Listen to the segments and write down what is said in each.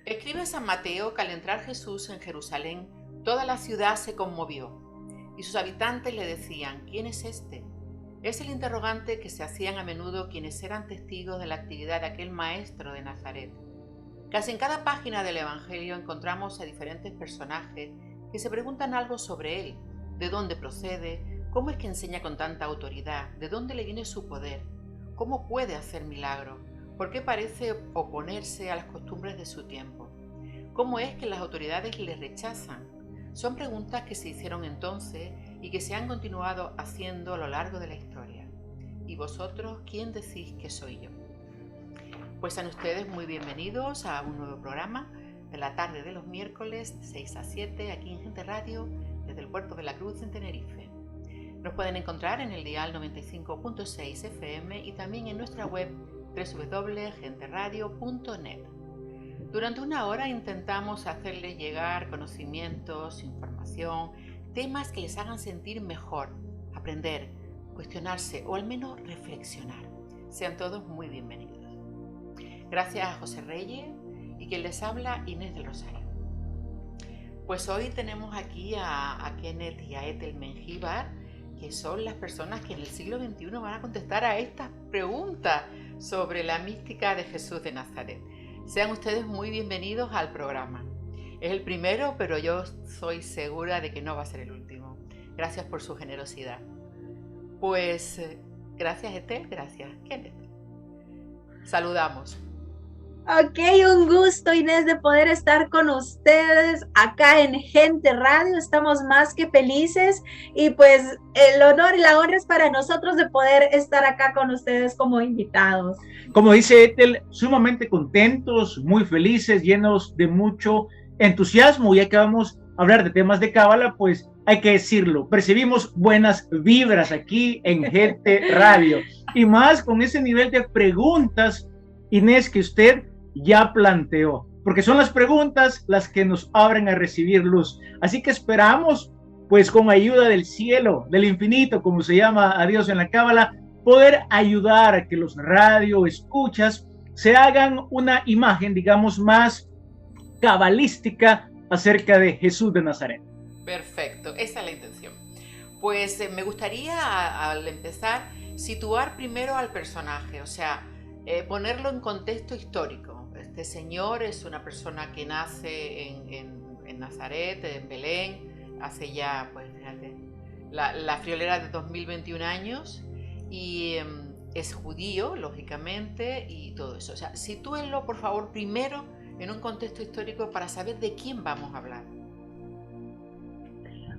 Escribe San Mateo que al entrar Jesús en Jerusalén, toda la ciudad se conmovió y sus habitantes le decían: ¿quién es este? Es el interrogante que se hacían a menudo quienes eran testigos de la actividad de aquel maestro de Nazaret. Casi en cada página del Evangelio encontramos a diferentes personajes que se preguntan algo sobre él: de dónde procede, cómo es que enseña con tanta autoridad, de dónde le viene su poder, cómo puede hacer milagros, por qué parece oponerse a las costumbres de su tiempo, cómo es que las autoridades le rechazan. Son preguntas que se hicieron entonces y que se han continuado haciendo a lo largo de la historia. ¿Y vosotros quién decís que soy yo? Pues sean ustedes muy bienvenidos a un nuevo programa de la tarde de los miércoles de 6 a 7 aquí en Gente Radio desde el Puerto de la Cruz en Tenerife. Nos pueden encontrar en el dial 95.6 FM y también en nuestra web www.genteradio.net. Durante una hora intentamos hacerles llegar conocimientos, información, temas que les hagan sentir mejor, aprender, cuestionarse o al menos reflexionar. Sean todos muy bienvenidos. Gracias a José Reyes y quien les habla, Inés del Rosario. Pues hoy tenemos aquí a Kenneth y a Ethel Mengíbar, que son las personas que en el siglo XXI van a contestar a estas preguntas sobre la mística de Jesús de Nazaret. Sean ustedes muy bienvenidos al programa. Es el primero, pero yo soy segura de que no va a ser el último. Gracias por su generosidad. Pues gracias Ethel, gracias Kenneth. Saludamos. Ok, un gusto, Inés, de poder estar con ustedes acá en Gente Radio. Estamos más que felices y pues el honor y la honra es para nosotros de poder estar acá con ustedes como invitados. Como dice Ethel, sumamente contentos, muy felices, llenos de mucho entusiasmo. Ya que vamos a hablar de temas de cábala, pues hay que decirlo, percibimos buenas vibras aquí en Gente Radio. Y más con ese nivel de preguntas, Inés, que usted ya planteó, porque son las preguntas las que nos abren a recibir luz. Así que esperamos, pues con ayuda del cielo, del infinito, como se llama a Dios en la cábala, poder ayudar a que los radio escuchas se hagan una imagen, digamos, más cabalística acerca de Jesús de Nazaret. Perfecto, esa es la intención. Pues me gustaría al empezar situar primero al personaje, o sea, ponerlo en contexto histórico. Este señor es una persona que nace en Nazaret, en Belén, hace ya, pues fíjate, la friolera de 2021 años y es judío, lógicamente, y todo eso. O sea, sitúenlo, por favor, primero en un contexto histórico para saber de quién vamos a hablar.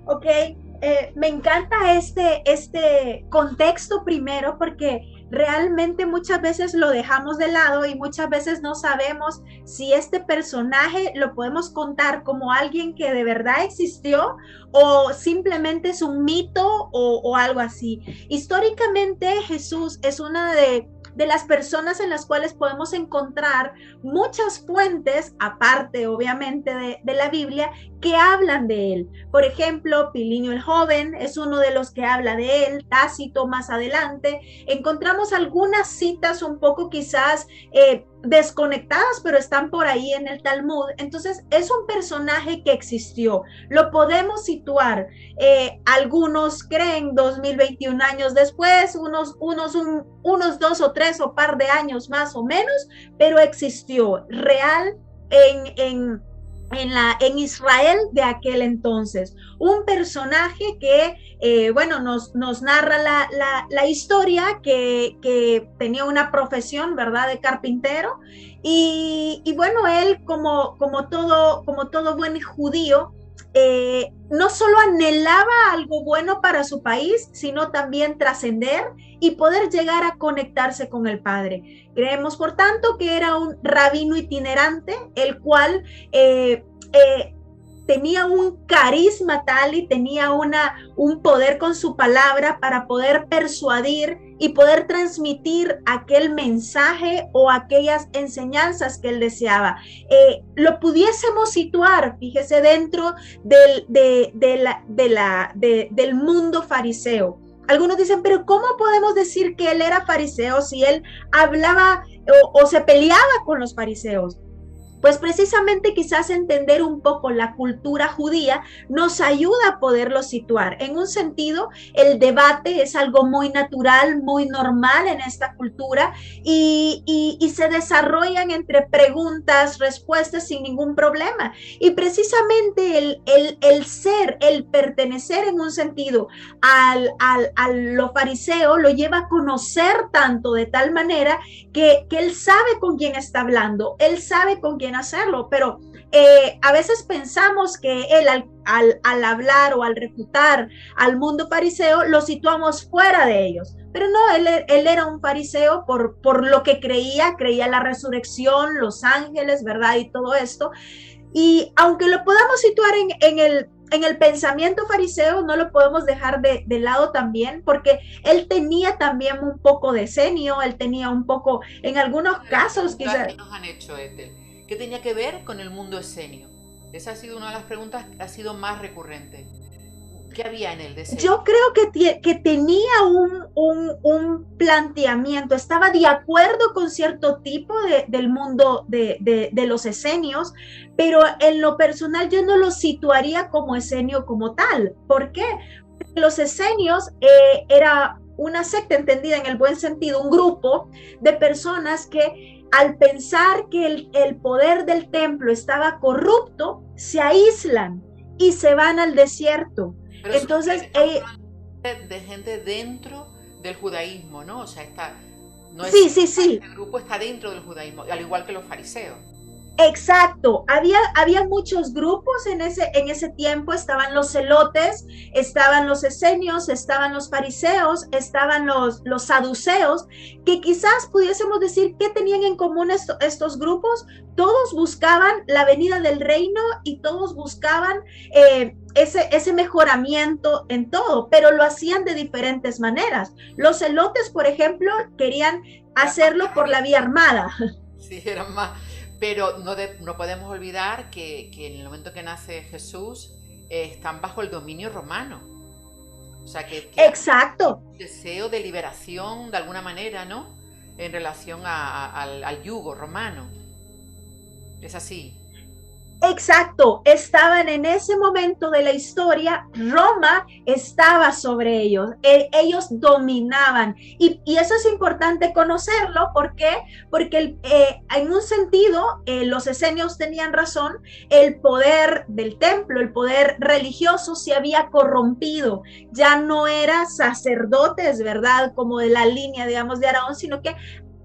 Ok, me encanta este contexto primero porque realmente muchas veces lo dejamos de lado y muchas veces no sabemos si este personaje lo podemos contar como alguien que de verdad existió o simplemente es un mito o algo así. Históricamente Jesús es una de las personas en las cuales podemos encontrar muchas fuentes, aparte obviamente de la Biblia, que hablan de él. Por ejemplo, Plinio el Joven es uno de los que habla de él, Tácito más adelante. Encontramos algunas citas un poco quizás desconectadas, pero están por ahí en el Talmud. Entonces es un personaje que existió, lo podemos situar. Algunos creen 2021 años después, unos 2 o 3 o par de años más o menos, pero existió real en Israel de aquel entonces. Un personaje que, bueno, nos narra la historia que tenía una profesión, ¿verdad?, de carpintero. Y bueno, él como todo buen judío, no solo anhelaba algo bueno para su país, sino también trascender y poder llegar a conectarse con el Padre. Creemos, por tanto, que era un rabino itinerante, el cual tenía un carisma tal y tenía un poder con su palabra para poder persuadir y poder transmitir aquel mensaje o aquellas enseñanzas que él deseaba. Lo pudiésemos situar, fíjese, dentro del mundo fariseo. Algunos dicen, pero ¿cómo podemos decir que él era fariseo si él hablaba o se peleaba con los fariseos? pues precisamente quizás entender un poco la cultura judía nos ayuda a poderlo situar. En un sentido, el debate es algo muy natural, muy normal en esta cultura y se desarrollan entre preguntas, respuestas sin ningún problema. Y precisamente el pertenecer en un sentido a lo fariseo lo lleva a conocer tanto de tal manera que él sabe con quién está hablando, él sabe con quién hacerlo, pero a veces pensamos que él al hablar o al refutar al mundo fariseo lo situamos fuera de ellos, pero no, él era un fariseo por lo que creía la resurrección, los ángeles, ¿verdad? Y todo esto. Y aunque lo podamos situar en el pensamiento fariseo, no lo podemos dejar de lado también, porque él tenía también un poco de senio, él tenía un poco, en algunos casos quizás... ¿Qué nos han hecho, Ethel? ¿Qué tenía que ver con el mundo esenio? Esa ha sido una de las preguntas que ha sido más recurrente. ¿Qué había en él de serio? Yo creo que tenía un planteamiento, estaba de acuerdo con cierto tipo del mundo de los esenios, pero en lo personal yo no lo situaría como esenio como tal. ¿Por qué? Porque los esenios era una secta entendida en el buen sentido, un grupo de personas que al pensar que el poder del templo estaba corrupto, se aíslan y se van al desierto. Pero entonces, de gente dentro del judaísmo, ¿no? O sea, no es, sí. este grupo está dentro del judaísmo, al igual que los fariseos. Exacto, había muchos grupos en ese tiempo, estaban los celotes, estaban los esenios, estaban los fariseos, estaban los saduceos, que quizás pudiésemos decir qué tenían en común estos grupos. Todos buscaban la venida del reino y todos buscaban ese mejoramiento en todo, pero lo hacían de diferentes maneras. Los celotes, por ejemplo, querían hacerlo por la vía armada. Sí, eran más... Pero no podemos olvidar que en el momento que nace Jesús están bajo el dominio romano. O sea que exacto. Hay un deseo de liberación de alguna manera, ¿no? En relación al yugo romano. Es así. Exacto, estaban en ese momento de la historia, Roma estaba sobre ellos, ellos dominaban y eso es importante conocerlo, ¿por qué? Porque en un sentido los esenios tenían razón, el poder del templo, el poder religioso se había corrompido, ya no era sacerdotes, ¿verdad? Como de la línea, digamos, de Aarón, sino que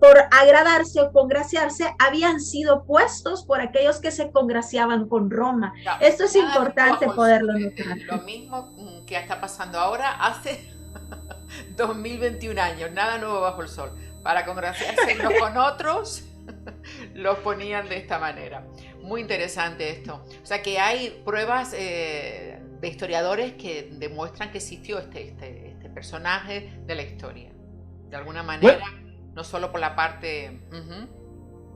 por agradarse o congraciarse, habían sido puestos por aquellos que se congraciaban con Roma. No, esto es importante poderlo notar. Lo mismo que está pasando ahora hace 2021 años, nada nuevo bajo el sol. Para congraciarse unos con otros, los ponían de esta manera. Muy interesante esto. O sea que hay pruebas de historiadores que demuestran que existió este personaje de la historia. De alguna manera... No solo por la parte...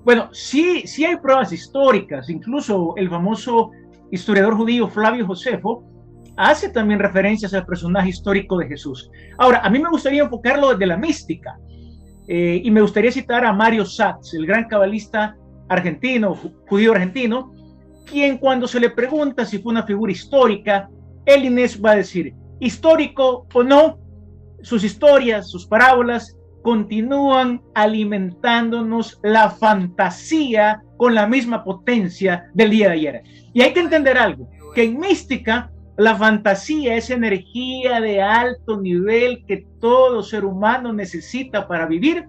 Bueno, sí hay pruebas históricas. Incluso el famoso historiador judío Flavio Josefo hace también referencias al personaje histórico de Jesús. Ahora, a mí me gustaría enfocarlo desde la mística. Y me gustaría citar a Mario Sachs, el gran cabalista argentino, judío argentino, quien cuando se le pregunta si fue una figura histórica, él, Inés, va a decir, histórico o no, sus historias, sus parábolas, continúan alimentándonos la fantasía con la misma potencia del día de ayer. Y hay que entender algo, que en mística la fantasía es energía de alto nivel que todo ser humano necesita para vivir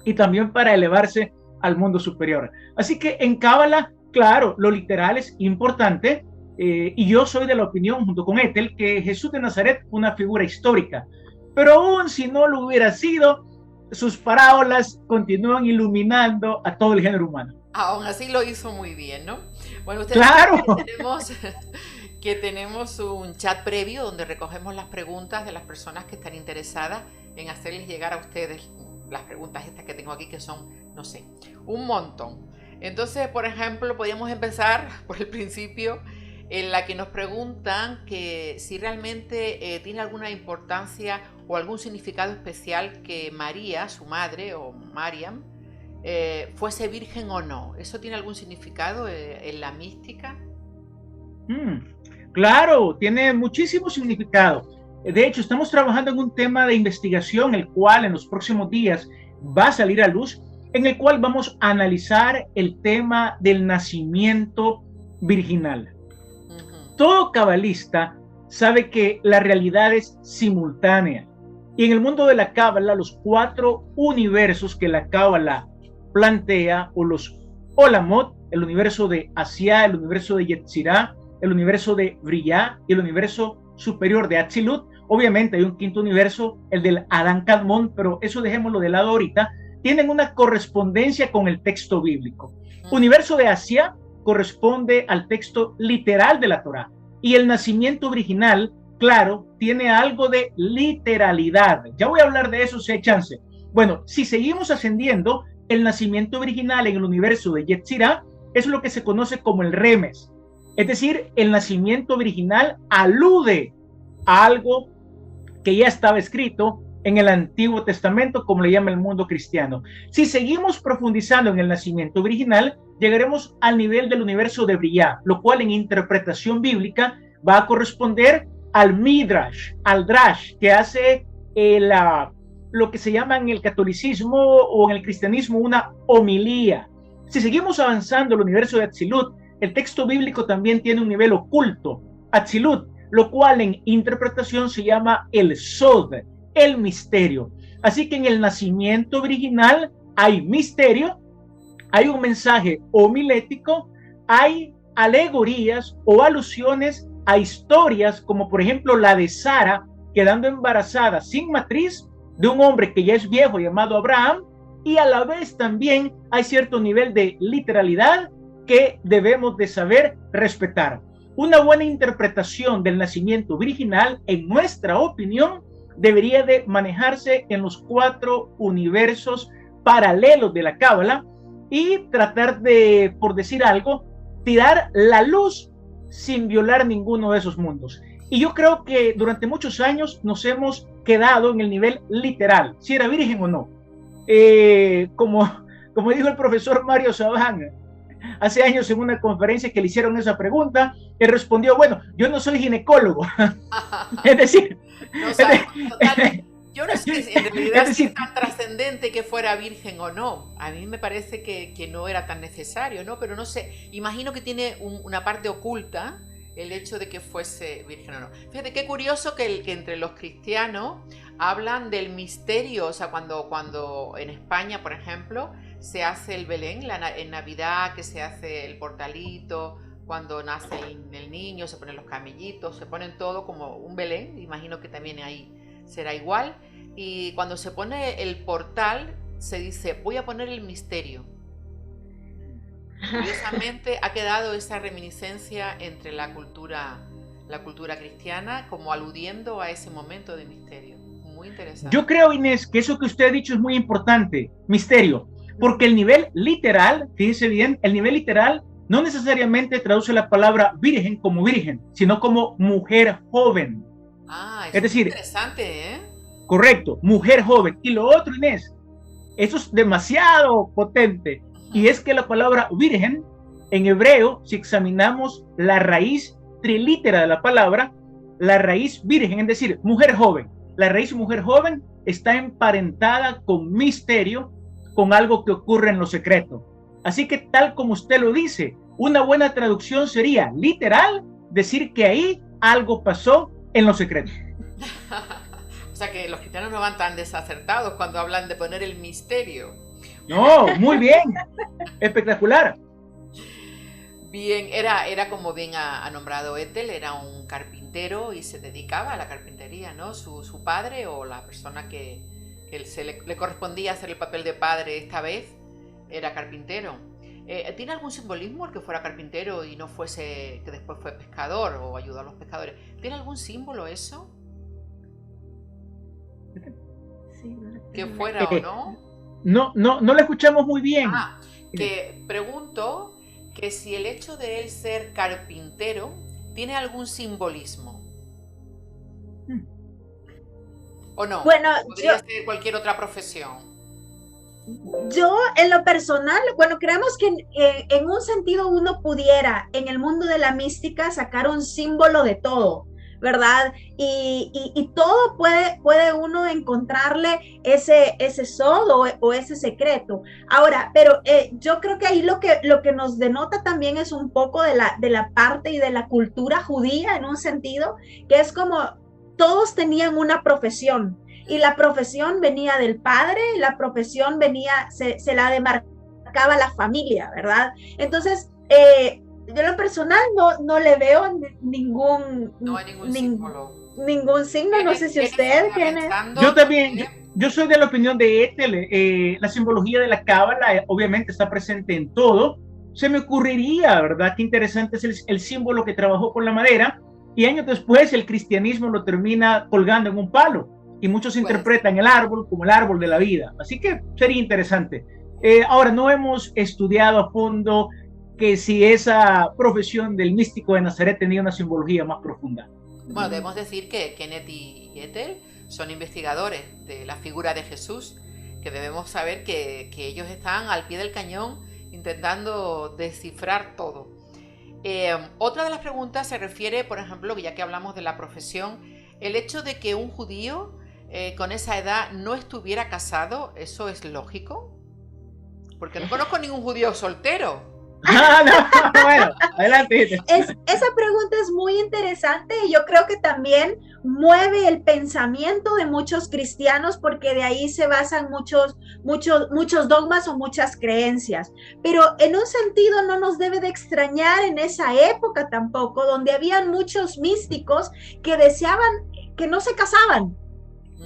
y también para elevarse al mundo superior. Así que en Cábala, claro, lo literal es importante, y yo soy de la opinión, junto con Ethel, que Jesús de Nazaret fue una figura histórica, pero aún si no lo hubiera sido, sus parábolas continúan iluminando a todo el género humano. Aún así lo hizo muy bien, ¿no? Bueno, ustedes ¡claro! que tenemos un chat previo donde recogemos las preguntas de las personas que están interesadas en hacerles llegar a ustedes las preguntas estas que tengo aquí, que son, no sé, un montón. Entonces, por ejemplo, podríamos empezar por el principio, en la que nos preguntan que si realmente tiene alguna importancia o algún significado especial que María, su madre, o Mariam, fuese virgen o no. ¿Eso tiene algún significado en la mística? Claro, tiene muchísimo significado. De hecho, estamos trabajando en un tema de investigación, el cual en los próximos días va a salir a luz, en el cual vamos a analizar el tema del nacimiento virginal. Todo cabalista sabe que la realidad es simultánea. Y en el mundo de la cábala, los 4 universos que la cábala plantea, o los Olamot, el universo de Asia, el universo de Yetzirah, el universo de Briyá y el universo superior de Atzilut. Obviamente hay un quinto universo, el del Adán Kadmon, pero eso dejémoslo de lado ahorita. Tienen una correspondencia con el texto bíblico. Universo de Asia corresponde al texto literal de la Torá, y el nacimiento virginal, claro, tiene algo de literalidad. Ya voy a hablar de eso si hay chance. Bueno, si seguimos ascendiendo, el nacimiento virginal en el universo de Yetzirah es lo que se conoce como el Remes. Es decir, el nacimiento virginal alude a algo que ya estaba escrito en el Antiguo Testamento, como le llama el mundo cristiano. Si seguimos profundizando en el nacimiento virginal, llegaremos al nivel del universo de Briyá, lo cual en interpretación bíblica va a corresponder al Midrash, al Drash, que hace lo que se llama en el catolicismo o en el cristianismo una homilía. Si seguimos avanzando el universo de Atzilut, el texto bíblico también tiene un nivel oculto, Atzilut, lo cual en interpretación se llama el Sod, el misterio. Así que en el nacimiento virginal hay misterio, hay un mensaje homilético, hay alegorías o alusiones a historias, como por ejemplo la de Sara quedando embarazada sin matriz de un hombre que ya es viejo llamado Abraham, y a la vez también hay cierto nivel de literalidad que debemos de saber respetar. Una buena interpretación del nacimiento virginal, en nuestra opinión, debería de manejarse en los 4 universos paralelos de la cábala y tratar de, por decir algo, tirar la luz sin violar ninguno de esos mundos. Y yo creo que durante muchos años nos hemos quedado en el nivel literal, si era virgen o no. Como dijo el profesor Mario Sabán hace años en una conferencia que le hicieron esa pregunta, él respondió, bueno, yo no soy ginecólogo. Es decir, no, o sea, total, yo no sé si en realidad es tan trascendente que fuera virgen o no. A mí me parece que no era tan necesario, ¿no? Pero no sé, imagino que tiene una parte oculta el hecho de que fuese virgen o no. Fíjate qué curioso que entre los cristianos hablan del misterio, o sea, cuando en España, por ejemplo, se hace el Belén, en Navidad, que se hace el portalito, cuando nace el niño, se ponen los camellitos, se ponen todo como un Belén, imagino que también ahí será igual, y cuando se pone el portal, se dice, voy a poner el misterio. Curiosamente ha quedado esa reminiscencia entre la cultura cristiana, como aludiendo a ese momento de misterio. Muy interesante. Yo creo, Inés, que eso que usted ha dicho es muy importante, misterio, porque el nivel literal, fíjese bien, el nivel literal no necesariamente traduce la palabra virgen como virgen, sino como mujer joven. Es decir, interesante, ¿eh? Correcto, mujer joven. Y lo otro, Inés, eso es demasiado potente. Y es que la palabra virgen, en hebreo, si examinamos la raíz trilítera de la palabra, la raíz virgen, es decir, mujer joven, la raíz mujer joven está emparentada con misterio, con algo que ocurre en lo secreto. Así que tal como usted lo dice, una buena traducción sería literal, decir que ahí algo pasó en lo secreto. O sea que los cristianos no van tan desacertados cuando hablan de poner el misterio. No, muy bien, espectacular. Bien, era como bien ha nombrado Ethel, era un carpintero y se dedicaba a la carpintería, ¿no? Su padre o la persona que le correspondía hacer el papel de padre esta vez era carpintero. ¿Tiene algún simbolismo el que fuera carpintero y no fuese, que después fue pescador o ayudó a los pescadores? ¿Tiene algún símbolo eso? Sí, que fuera o no. No lo escuchamos muy bien. Que pregunto que si el hecho de él ser carpintero tiene algún simbolismo. ¿O no? Bueno, podría ser cualquier otra profesión. Yo, en lo personal, bueno, creemos que en un sentido uno pudiera en el mundo de la mística sacar un símbolo de todo, ¿verdad? Y todo puede uno encontrarle ese sodo o ese secreto. Ahora, pero yo creo que ahí lo que nos denota también es un poco de la parte y de la cultura judía en un sentido, que es como todos tenían una profesión y la profesión venía del padre, la profesión venía, se la demarcaba la familia, ¿verdad? Entonces, yo en lo personal no le veo No hay ningún símbolo. ningún signo, no sé si usted tiene. Yo también, yo soy de la opinión de Ethel, la simbología de la cábala obviamente está presente en todo. Se me ocurriría, ¿verdad? Qué interesante es el símbolo que trabajó con la madera y años después el cristianismo lo termina colgando en un palo y muchos interpretan el árbol como el árbol de la vida. Así que sería interesante. Ahora, no hemos estudiado a fondo que si esa profesión del místico de Nazaret tenía una simbología más profunda. Bueno, debemos decir que Kenneth y Ethel son investigadores de la figura de Jesús, que debemos saber que ellos están al pie del cañón intentando descifrar todo. Otra de las preguntas se refiere, por ejemplo, ya que hablamos de la profesión, el hecho de que un judío con esa edad no estuviera casado, ¿eso es lógico? Porque no conozco ningún judío soltero. No, bueno, adelante. Esa pregunta es muy interesante y yo creo que también mueve el pensamiento de muchos cristianos porque de ahí se basan muchos dogmas o muchas creencias. Pero en un sentido no nos debe de extrañar en esa época tampoco, donde habían muchos místicos que deseaban que no se casaban.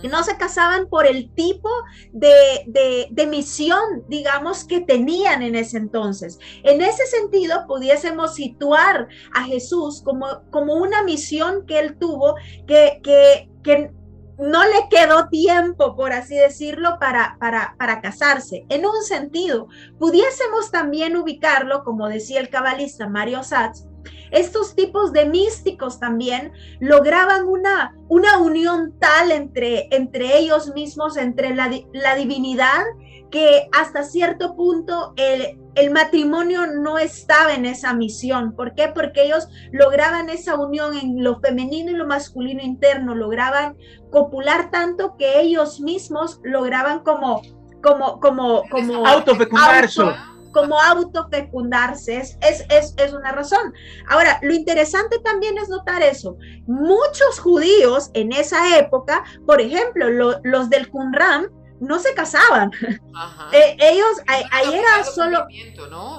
Y no se casaban por el tipo de misión, digamos, que tenían en ese entonces. En ese sentido, pudiésemos situar a Jesús como una misión que él tuvo, que no le quedó tiempo, por así decirlo, para casarse. En un sentido, pudiésemos también ubicarlo, como decía el cabalista Mario Satz, estos tipos de místicos también lograban una unión tal entre ellos mismos, entre la divinidad, que hasta cierto punto el matrimonio no estaba en esa misión. ¿Por qué? Porque ellos lograban esa unión en lo femenino y lo masculino interno, lograban copular tanto que ellos mismos lograban como autofecundarse. Como autofecundarse, es una razón. Ahora, lo interesante también es notar eso. Muchos judíos en esa época, por ejemplo, los del Qumran, no se casaban. Ellos, ahí era solo...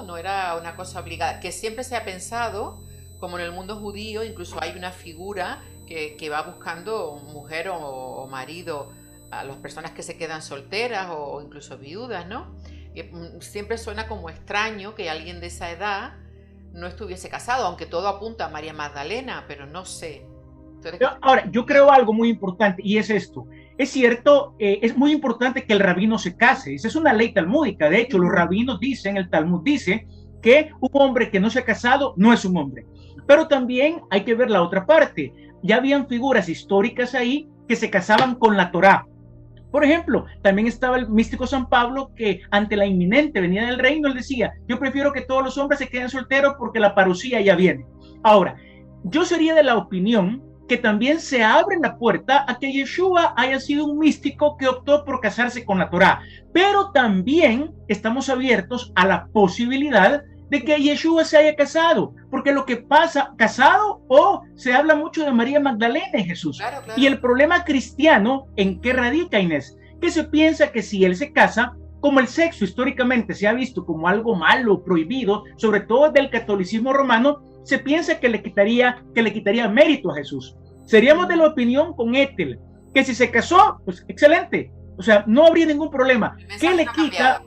No era una cosa obligada, que siempre se ha pensado, como en el mundo judío, incluso hay una figura que va buscando mujer o marido a las personas que se quedan solteras o incluso viudas, ¿no? Siempre suena como extraño que alguien de esa edad no estuviese casado, aunque todo apunta a María Magdalena, pero no sé. Ahora, yo creo algo muy importante y es esto. Es cierto, es muy importante que el rabino se case. Esa es una ley talmúdica. De hecho, los rabinos dicen, el Talmud dice que un hombre que no se ha casado no es un hombre. Pero también hay que ver la otra parte. Ya habían figuras históricas ahí que se casaban con la Torá. Por ejemplo, también estaba el místico San Pablo que ante la inminente venida del reino, él decía, yo prefiero que todos los hombres se queden solteros porque la parucía ya viene. Ahora, yo sería de la opinión que también se abre la puerta a que Yeshua haya sido un místico que optó por casarse con la Torá, pero también estamos abiertos a la posibilidad de que Yeshua se haya casado, porque lo que pasa, casado o se habla mucho de María Magdalena y Jesús. Claro. Y el problema cristiano, ¿en qué radica, Inés? Que se piensa que si él se casa, como el sexo históricamente se ha visto como algo malo, prohibido, sobre todo del catolicismo romano, se piensa que le quitaría mérito a Jesús. Seríamos de la opinión con Ethel, que si se casó, pues excelente, o sea, no habría ningún problema. ¿Qué le quita?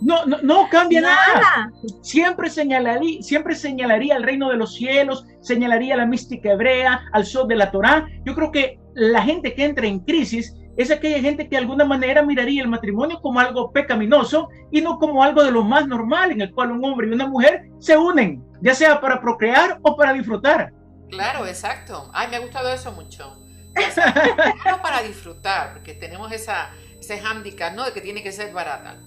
No cambia nada. Siempre señalaría al reino de los cielos, señalaría a la mística hebrea, al sol de la Torá. Yo creo que la gente que entra en crisis es aquella gente que de alguna manera miraría el matrimonio como algo pecaminoso y no como algo de lo más normal en el cual un hombre y una mujer se unen, ya sea para procrear o para disfrutar. Claro, exacto. Ay, me ha gustado eso mucho. Ya sea, para disfrutar, porque tenemos ese hándicap, ¿no? De que tiene que ser barata.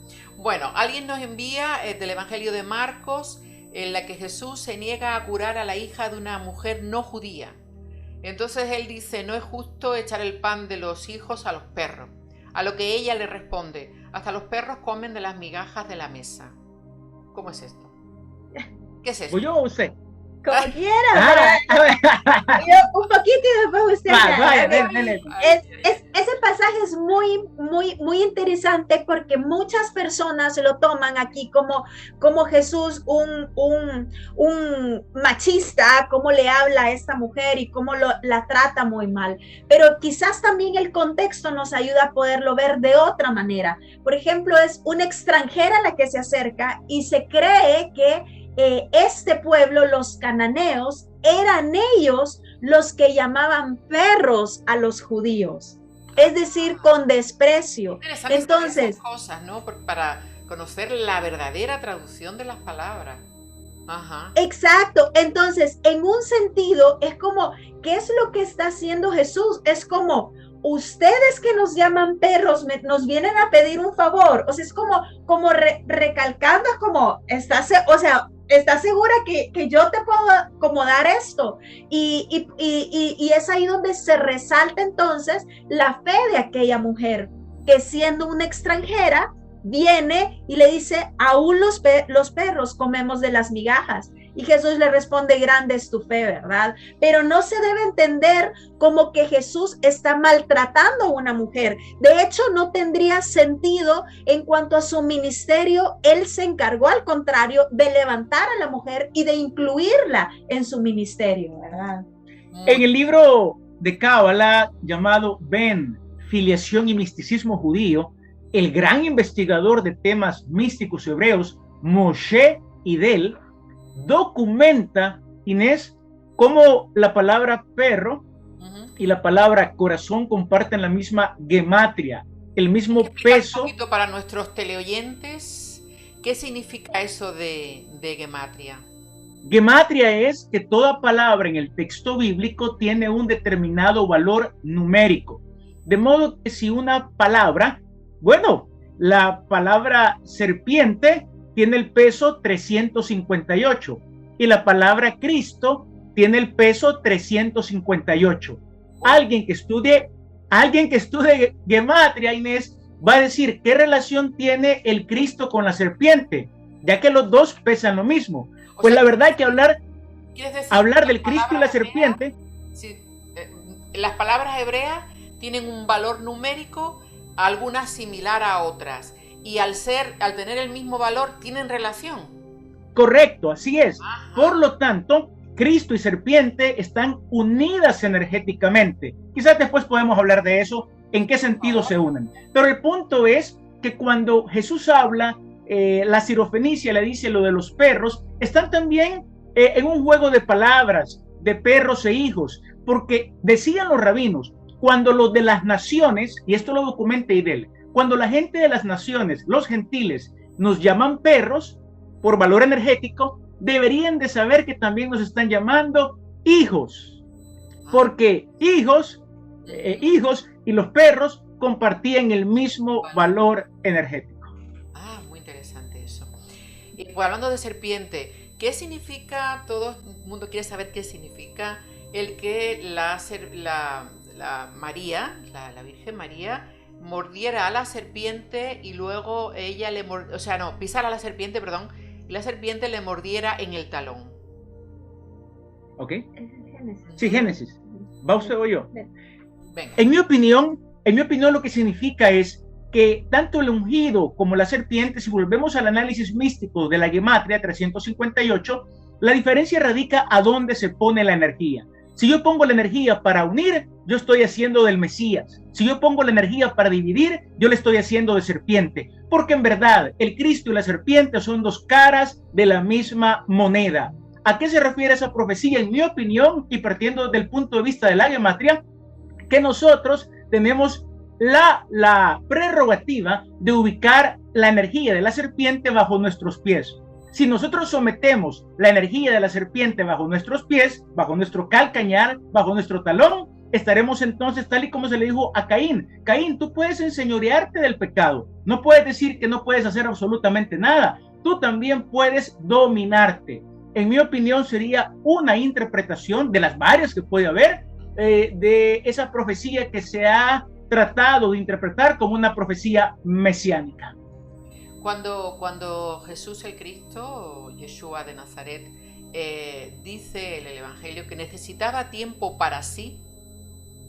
Bueno, alguien nos envía del Evangelio de Marcos, en la que Jesús se niega a curar a la hija de una mujer no judía. Entonces él dice, no es justo echar el pan de los hijos a los perros. A lo que ella le responde, hasta los perros comen de las migajas de la mesa. ¿Cómo es esto? ¿Qué es esto? Pues yo usted. Como quiera. Yo un poquito y después usted. Ese pasaje es muy interesante porque muchas personas lo toman aquí como Jesús un machista, cómo le habla a esta mujer y cómo la trata muy mal. Pero quizás también el contexto nos ayuda a poderlo ver de otra manera. Por ejemplo, es una extranjera la que se acerca y se cree que este pueblo, los cananeos, eran ellos los que llamaban perros a los judíos, es decir, con desprecio. Entonces, cosas, ¿no? Para conocer la verdadera traducción de las palabras. Ajá. Exacto. Entonces, en un sentido, es como, ¿qué es lo que está haciendo Jesús? Es como, ustedes que nos llaman perros, nos vienen a pedir un favor. O sea, es como recalcando, es como, ¿estás segura que yo te puedo acomodar esto? Y es ahí donde se resalta entonces la fe de aquella mujer, que siendo una extranjera, viene y le dice, aún los perros comemos de las migajas. Y Jesús le responde, grande es tu fe, ¿verdad? Pero no se debe entender como que Jesús está maltratando a una mujer. De hecho, no tendría sentido en cuanto a su ministerio. Él se encargó, al contrario, de levantar a la mujer y de incluirla en su ministerio, ¿verdad? En el libro de Cábala llamado Ben, Filiación y Misticismo Judío, el gran investigador de temas místicos hebreos, Moshe Idel, documenta, Inés, cómo la palabra perro y la palabra corazón comparten la misma gematria, el mismo peso. Un poquito para nuestros teleoyentes, ¿qué significa eso de gematria? Gematria es que toda palabra en el texto bíblico tiene un determinado valor numérico, de modo que si una palabra, bueno, la palabra serpiente tiene el peso 358 y la palabra Cristo tiene el peso 358. Alguien que estudie gematria, Inés, va a decir qué relación tiene el Cristo con la serpiente, ya que los dos pesan lo mismo. Pues la verdad es que hablar del Cristo y la serpiente. Sí, las palabras hebreas tienen un valor numérico, algunas similar a otras, y al tener el mismo valor tienen relación. Correcto, así es. Ajá. Por lo tanto, Cristo y serpiente están unidas energéticamente. Quizás después podemos hablar de eso, en qué sentido se unen. Pero el punto es que cuando Jesús habla, la sirofenicia le dice lo de los perros, están también en un juego de palabras, de perros e hijos, porque decían los rabinos, cuando los de las naciones, y esto lo documenta Idel, cuando la gente de las naciones, los gentiles, nos llaman perros, por valor energético, deberían de saber que también nos están llamando hijos, porque hijos y los perros compartían el mismo valor energético. Muy interesante eso. Y pues, hablando de serpiente, ¿qué significa? Todo el mundo quiere saber qué significa el que la María, la Virgen María, mordiera a la serpiente y luego ella pisara a la serpiente, perdón, y la serpiente le mordiera en el talón. ¿Ok? Sí, Génesis. ¿Va usted o yo? Venga. En mi opinión, lo que significa es que tanto el ungido como la serpiente, si volvemos al análisis místico de la gematria 358, la diferencia radica a dónde se pone la energía. Si yo pongo la energía para unir, yo estoy haciendo del Mesías. Si yo pongo la energía para dividir, yo le estoy haciendo de serpiente. Porque en verdad, el Cristo y la serpiente son dos caras de la misma moneda. ¿A qué se refiere esa profecía? En mi opinión, y partiendo del punto de vista de la gematria, que nosotros tenemos la prerrogativa de ubicar la energía de la serpiente bajo nuestros pies. Si nosotros sometemos la energía de la serpiente bajo nuestros pies, bajo nuestro calcañar, bajo nuestro talón, estaremos entonces tal y como se le dijo a Caín. Caín, tú puedes enseñorearte del pecado, no puedes decir que no puedes hacer absolutamente nada, tú también puedes dominarte. En mi opinión sería una interpretación de las varias que puede haber de esa profecía que se ha tratado de interpretar como una profecía mesiánica. Cuando Jesús el Cristo, Yeshua de Nazaret, dice en el Evangelio que necesitaba tiempo para sí,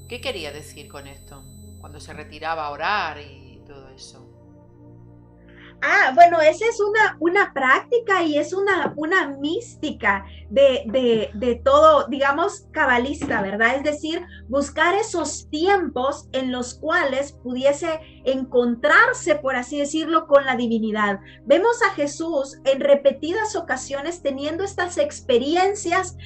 ¿qué quería decir con esto? Cuando se retiraba a orar y todo eso. Bueno, esa es una práctica y es una mística de todo, digamos, cabalista, ¿verdad? Es decir, buscar esos tiempos en los cuales pudiese encontrarse, por así decirlo, con la divinidad. Vemos a Jesús en repetidas ocasiones teniendo estas experiencias,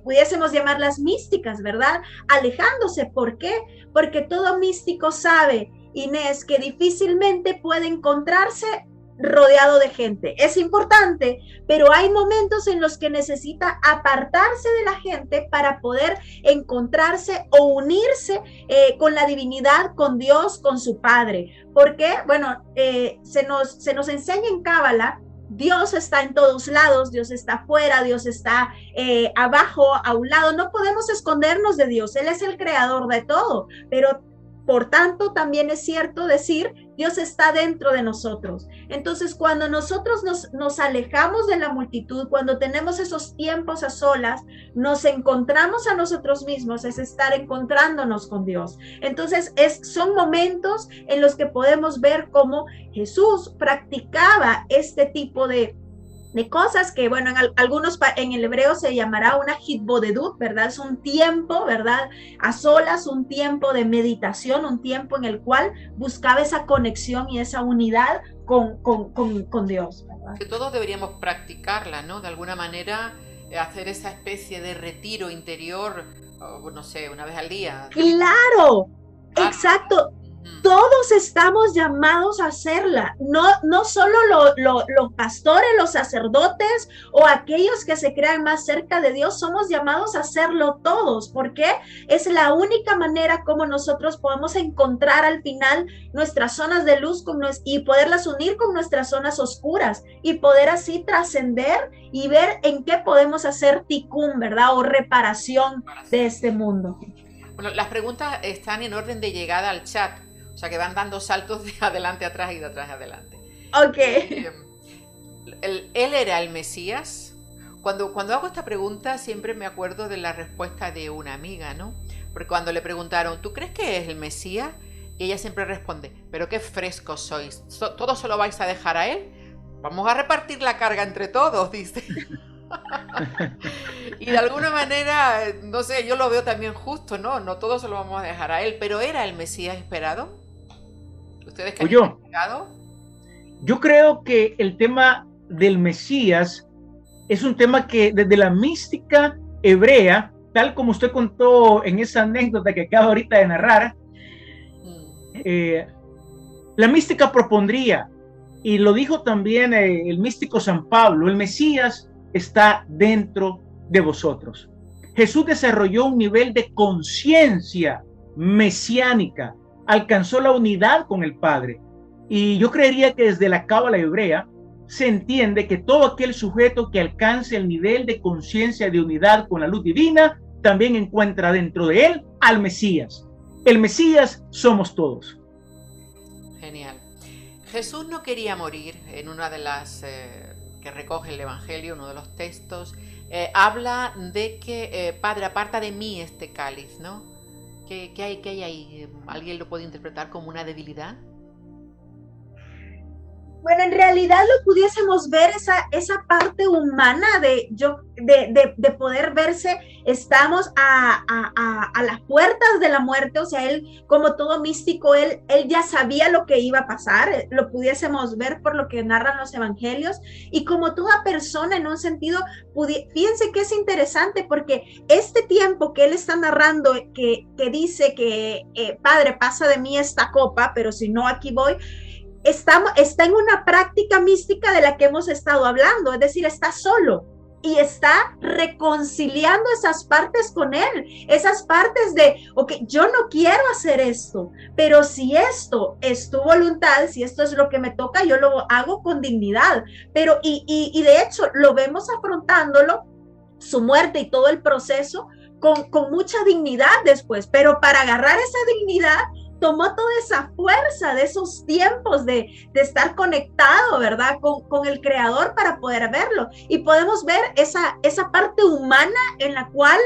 pudiésemos llamarlas místicas, ¿verdad? Alejándose. ¿Por qué? Porque todo místico sabe, Inés, que difícilmente puede encontrarse rodeado de gente. Es importante, pero hay momentos en los que necesita apartarse de la gente para poder encontrarse o unirse con la divinidad, con Dios, con su Padre. Porque, bueno, se nos enseña en Cábala, Dios está en todos lados, Dios está afuera, Dios está abajo, a un lado. No podemos escondernos de Dios, Él es el creador de todo, pero por tanto, también es cierto decir, Dios está dentro de nosotros. Entonces, cuando nosotros nos alejamos de la multitud, cuando tenemos esos tiempos a solas, nos encontramos a nosotros mismos, es estar encontrándonos con Dios. Entonces, son momentos en los que podemos ver cómo Jesús practicaba este tipo de cosas que, bueno, en el hebreo se llamará una hitbodedut, ¿verdad? Es un tiempo, ¿verdad? A solas, un tiempo de meditación, un tiempo en el cual buscaba esa conexión y esa unidad con Dios, ¿verdad? Que todos deberíamos practicarla, ¿no? De alguna manera, hacer esa especie de retiro interior, no sé, una vez al día. ¡Claro! Exacto. Todos estamos llamados a hacerla, no solo los pastores, los sacerdotes o aquellos que se crean más cerca de Dios, somos llamados a hacerlo todos, porque es la única manera como nosotros podemos encontrar al final nuestras zonas de luz y poderlas unir con nuestras zonas oscuras y poder así trascender y ver en qué podemos hacer tikkun, ¿verdad? O reparación de este mundo. Bueno, las preguntas están en orden de llegada al chat. O sea, que van dando saltos de adelante atrás y de atrás adelante. Ok. ¿Él era el Mesías? Cuando hago esta pregunta siempre me acuerdo de la respuesta de una amiga, ¿no? Porque cuando le preguntaron, ¿tú crees que es el Mesías? Y ella siempre responde, pero qué frescos sois. ¿Todo se lo vais a dejar a él? Vamos a repartir la carga entre todos, dice. Y de alguna manera, no sé, yo lo veo también justo, ¿no? No todo se lo vamos a dejar a él, pero ¿era el Mesías esperado? ¿Ustedes qué han investigado? Yo creo que el tema del Mesías es un tema que desde la mística hebrea, tal como usted contó en esa anécdota que acaba ahorita de narrar, la mística propondría, y lo dijo también el místico San Pablo, el Mesías está dentro de vosotros. Jesús desarrolló un nivel de conciencia mesiánica, alcanzó la unidad con el Padre. Y yo creería que desde la cábala hebrea se entiende que todo aquel sujeto que alcance el nivel de conciencia de unidad con la luz divina, también encuentra dentro de él al Mesías. El Mesías somos todos. Genial. Jesús no quería morir. En una de las que recoge el Evangelio, uno de los textos, habla de que, Padre, aparta de mí este cáliz, ¿no? ¿Qué hay ahí? ¿Alguien lo puede interpretar como una debilidad? Bueno, en realidad lo pudiésemos ver esa parte humana de poder verse, estamos a las puertas de la muerte, o sea, él como todo místico, él ya sabía lo que iba a pasar, lo pudiésemos ver por lo que narran los evangelios, y como toda persona en un sentido, fíjense que es interesante porque este tiempo que él está narrando, que dice que Padre, pasa de mí esta copa, pero si no aquí voy, está en una práctica mística de la que hemos estado hablando, es decir, está solo. y está reconciliando esas partes con él, esas partes de, ok, yo no quiero hacer esto, pero si esto es tu voluntad, si esto es lo que me toca, yo lo hago con dignidad. Pero, y de hecho, lo vemos afrontándolo, su muerte y todo el proceso, con mucha dignidad después, pero para agarrar esa dignidad, tomó toda esa fuerza de esos tiempos de estar conectado, ¿verdad? Con el Creador para poder verlo. Y podemos ver esa parte humana en la cual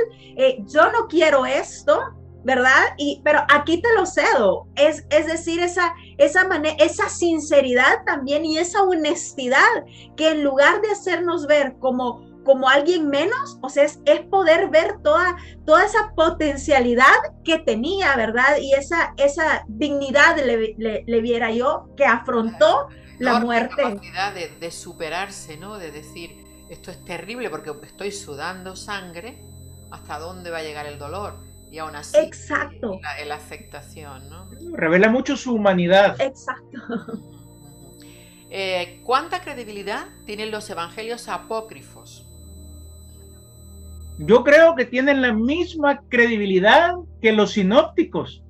yo no quiero esto, ¿verdad? Pero aquí te lo cedo. Es decir, esa sinceridad también y esa honestidad que en lugar de hacernos ver como alguien menos, o sea, es poder ver toda esa potencialidad que tenía, ¿verdad? Y esa dignidad le viera yo, que afrontó la muerte. Capacidad de superarse, ¿no? De decir, esto es terrible porque estoy sudando sangre, ¿hasta dónde va a llegar el dolor? Y aún así, exacto, la aceptación, ¿no? Revela mucho su humanidad. Exacto. ¿Cuánta credibilidad tienen los evangelios apócrifos? Yo creo que tienen la misma credibilidad que los sinópticos.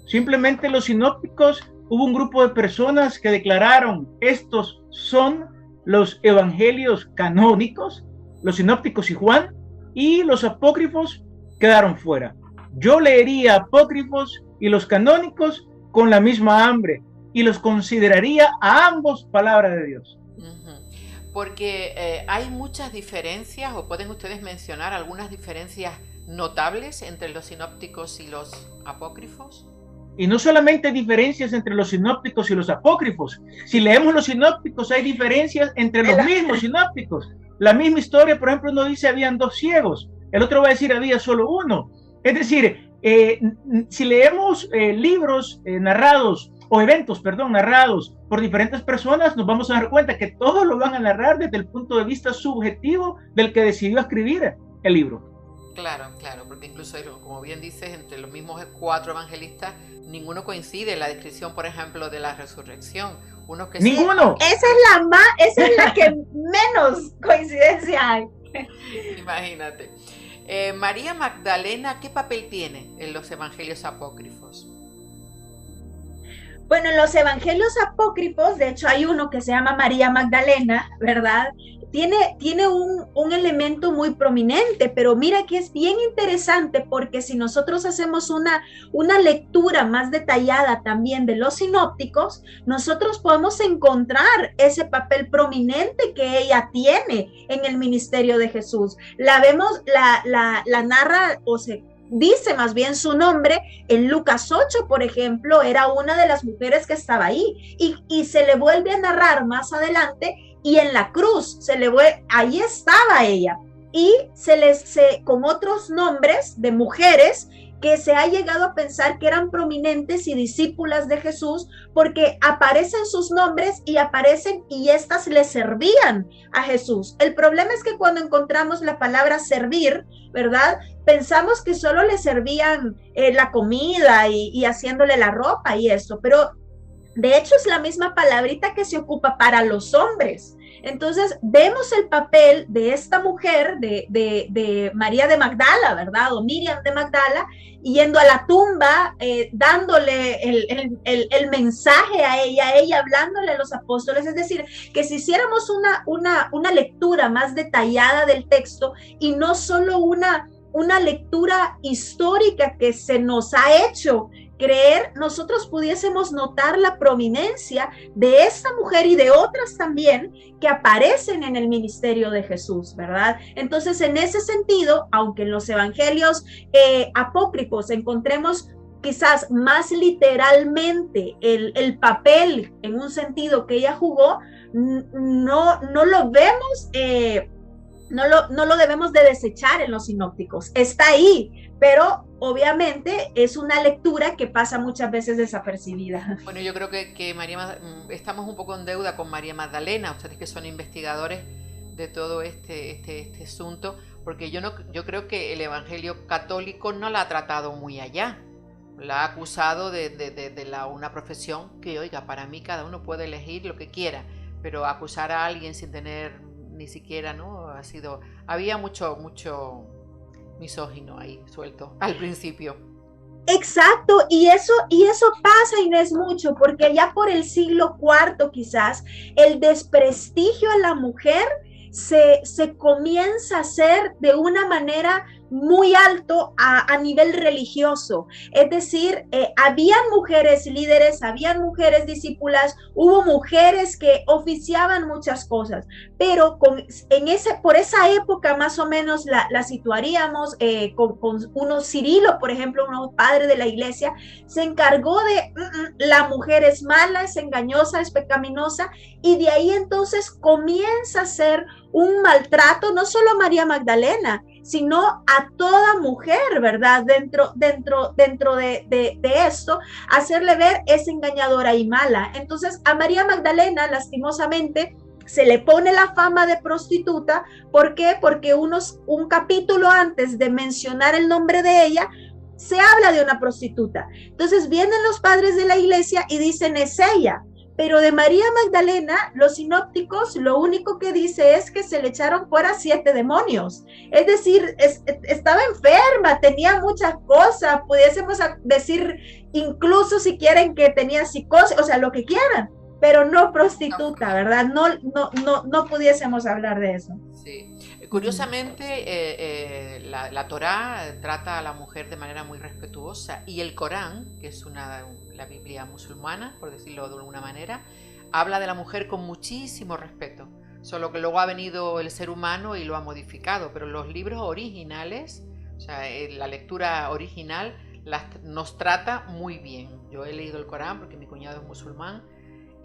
Simplemente los sinópticos, hubo un grupo de personas que declararon, estos son los evangelios canónicos, los sinópticos y Juan, y los apócrifos quedaron fuera. Yo leería apócrifos y los canónicos con la misma hambre y los consideraría a ambos palabra de Dios. Porque hay muchas diferencias, o pueden ustedes mencionar algunas diferencias notables entre los sinópticos y los apócrifos. Y no solamente diferencias entre los sinópticos y los apócrifos. Si leemos los sinópticos, hay diferencias entre los mismos sinópticos. La misma historia, por ejemplo, uno dice habían 2 ciegos, el otro va a decir había solo uno. Es decir, si leemos libros narrados o eventos, narrados por diferentes personas, nos vamos a dar cuenta que todos lo van a narrar desde el punto de vista subjetivo del que decidió escribir el libro. Claro, porque incluso, como bien dices, entre los mismos 4 evangelistas, ninguno coincide en la descripción, por ejemplo, de la resurrección. Unos que ¡ninguno! Esa es la que menos coincidencia hay. Imagínate. María Magdalena, ¿qué papel tiene en los evangelios apócrifos? Bueno, en los evangelios apócrifos, de hecho hay uno que se llama María Magdalena, ¿verdad? Tiene un elemento muy prominente, pero mira que es bien interesante porque si nosotros hacemos una lectura más detallada también de los sinópticos, nosotros podemos encontrar ese papel prominente que ella tiene en el ministerio de Jesús. La vemos, la narra, o se dice más bien su nombre en Lucas 8, por ejemplo, era una de las mujeres que estaba ahí y se le vuelve a narrar más adelante y en la cruz ahí estaba ella y con otros nombres de mujeres que se ha llegado a pensar que eran prominentes y discípulas de Jesús porque aparecen sus nombres y estas le servían a Jesús. El problema es que cuando encontramos la palabra servir, ¿verdad? Pensamos que solo le servían la comida y haciéndole la ropa y eso, pero de hecho es la misma palabrita que se ocupa para los hombres. Entonces vemos el papel de esta mujer, de María de Magdala, ¿verdad? O Miriam de Magdala, yendo a la tumba, dándole el mensaje a ella hablándole a los apóstoles. Es decir, que si hiciéramos una lectura más detallada del texto y no solo una lectura histórica que se nos ha hecho creer, nosotros pudiésemos notar la prominencia de esta mujer y de otras también que aparecen en el ministerio de Jesús, ¿verdad? Entonces, en ese sentido, aunque en los evangelios apócrifos encontremos quizás más literalmente el papel en un sentido que ella jugó, no lo vemos no lo debemos de desechar en los sinópticos. Está ahí, pero obviamente es una lectura que pasa muchas veces desapercibida. Bueno, yo creo que estamos un poco en deuda con María Magdalena, ustedes que son investigadores de todo este asunto, porque yo creo que el Evangelio católico no la ha tratado muy allá. La ha acusado de una profesión que, oiga, para mí cada uno puede elegir lo que quiera, pero acusar a alguien sin tener ni siquiera, ¿no?, Había mucho misógino ahí suelto al principio. Exacto, y eso pasa, Inés, mucho, porque ya por el siglo IV quizás el desprestigio a la mujer se comienza a hacer de una manera muy alto a nivel religioso. Es decir, habían mujeres líderes, habían mujeres discípulas, hubo mujeres que oficiaban muchas cosas, pero por esa época más o menos la situaríamos con uno Cirilo, por ejemplo, un padre de la iglesia, se encargó de la mujer es mala, es engañosa, es pecaminosa, y de ahí entonces comienza a ser un maltrato no solo a María Magdalena, sino a toda mujer, ¿verdad? Dentro de esto, hacerle ver es engañadora y mala. Entonces, a María Magdalena, lastimosamente, se le pone la fama de prostituta. ¿Por qué? Porque un capítulo antes de mencionar el nombre de ella, se habla de una prostituta. Entonces, vienen los padres de la iglesia y dicen, es ella. Pero de María Magdalena, los sinópticos lo único que dice es que se le echaron fuera 7 demonios. Es decir, estaba enferma, tenía muchas cosas, pudiésemos decir incluso si quieren que tenía psicosis, o sea, lo que quieran, pero no prostituta, ¿verdad? No pudiésemos hablar de eso. Sí. Curiosamente, la Torá trata a la mujer de manera muy respetuosa, y el Corán, que es la Biblia musulmana, por decirlo de alguna manera, habla de la mujer con muchísimo respeto, solo que luego ha venido el ser humano y lo ha modificado, pero los libros originales, o sea, la lectura original nos trata muy bien. Yo he leído el Corán porque mi cuñado es musulmán,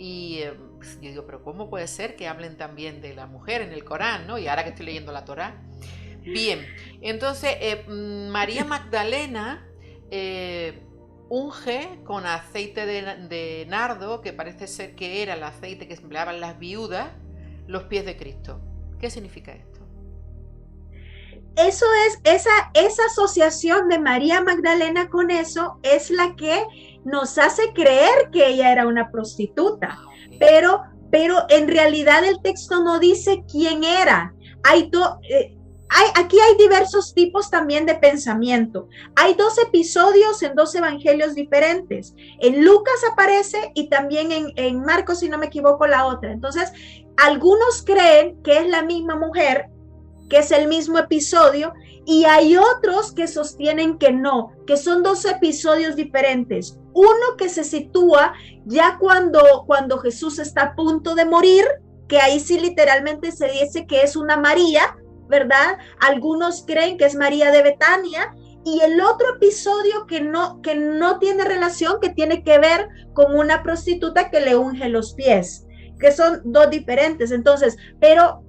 y yo digo, pero ¿cómo puede ser que hablen también de la mujer en el Corán, ¿no? Y ahora que estoy leyendo la Torá. Bien, entonces María Magdalena unge con aceite de nardo, que parece ser que era el aceite que empleaban las viudas, los pies de Cristo. ¿Qué significa esto? Eso es, esa asociación de María Magdalena con eso es la que nos hace creer que ella era una prostituta, pero en realidad el texto no dice quién era. Aquí hay diversos tipos también de pensamiento. Hay 2 episodios en 2 evangelios diferentes. En Lucas aparece y también en Marcos, si no me equivoco, la otra. Entonces, algunos creen que es la misma mujer, que es el mismo episodio, y hay otros que sostienen que no, que son 2 episodios diferentes. Uno que se sitúa ya cuando Jesús está a punto de morir, que ahí sí literalmente se dice que es una María, ¿verdad? Algunos creen que es María de Betania, y el otro episodio que no tiene relación, que tiene que ver con una prostituta que le unge los pies, que son 2 diferentes. Entonces, pero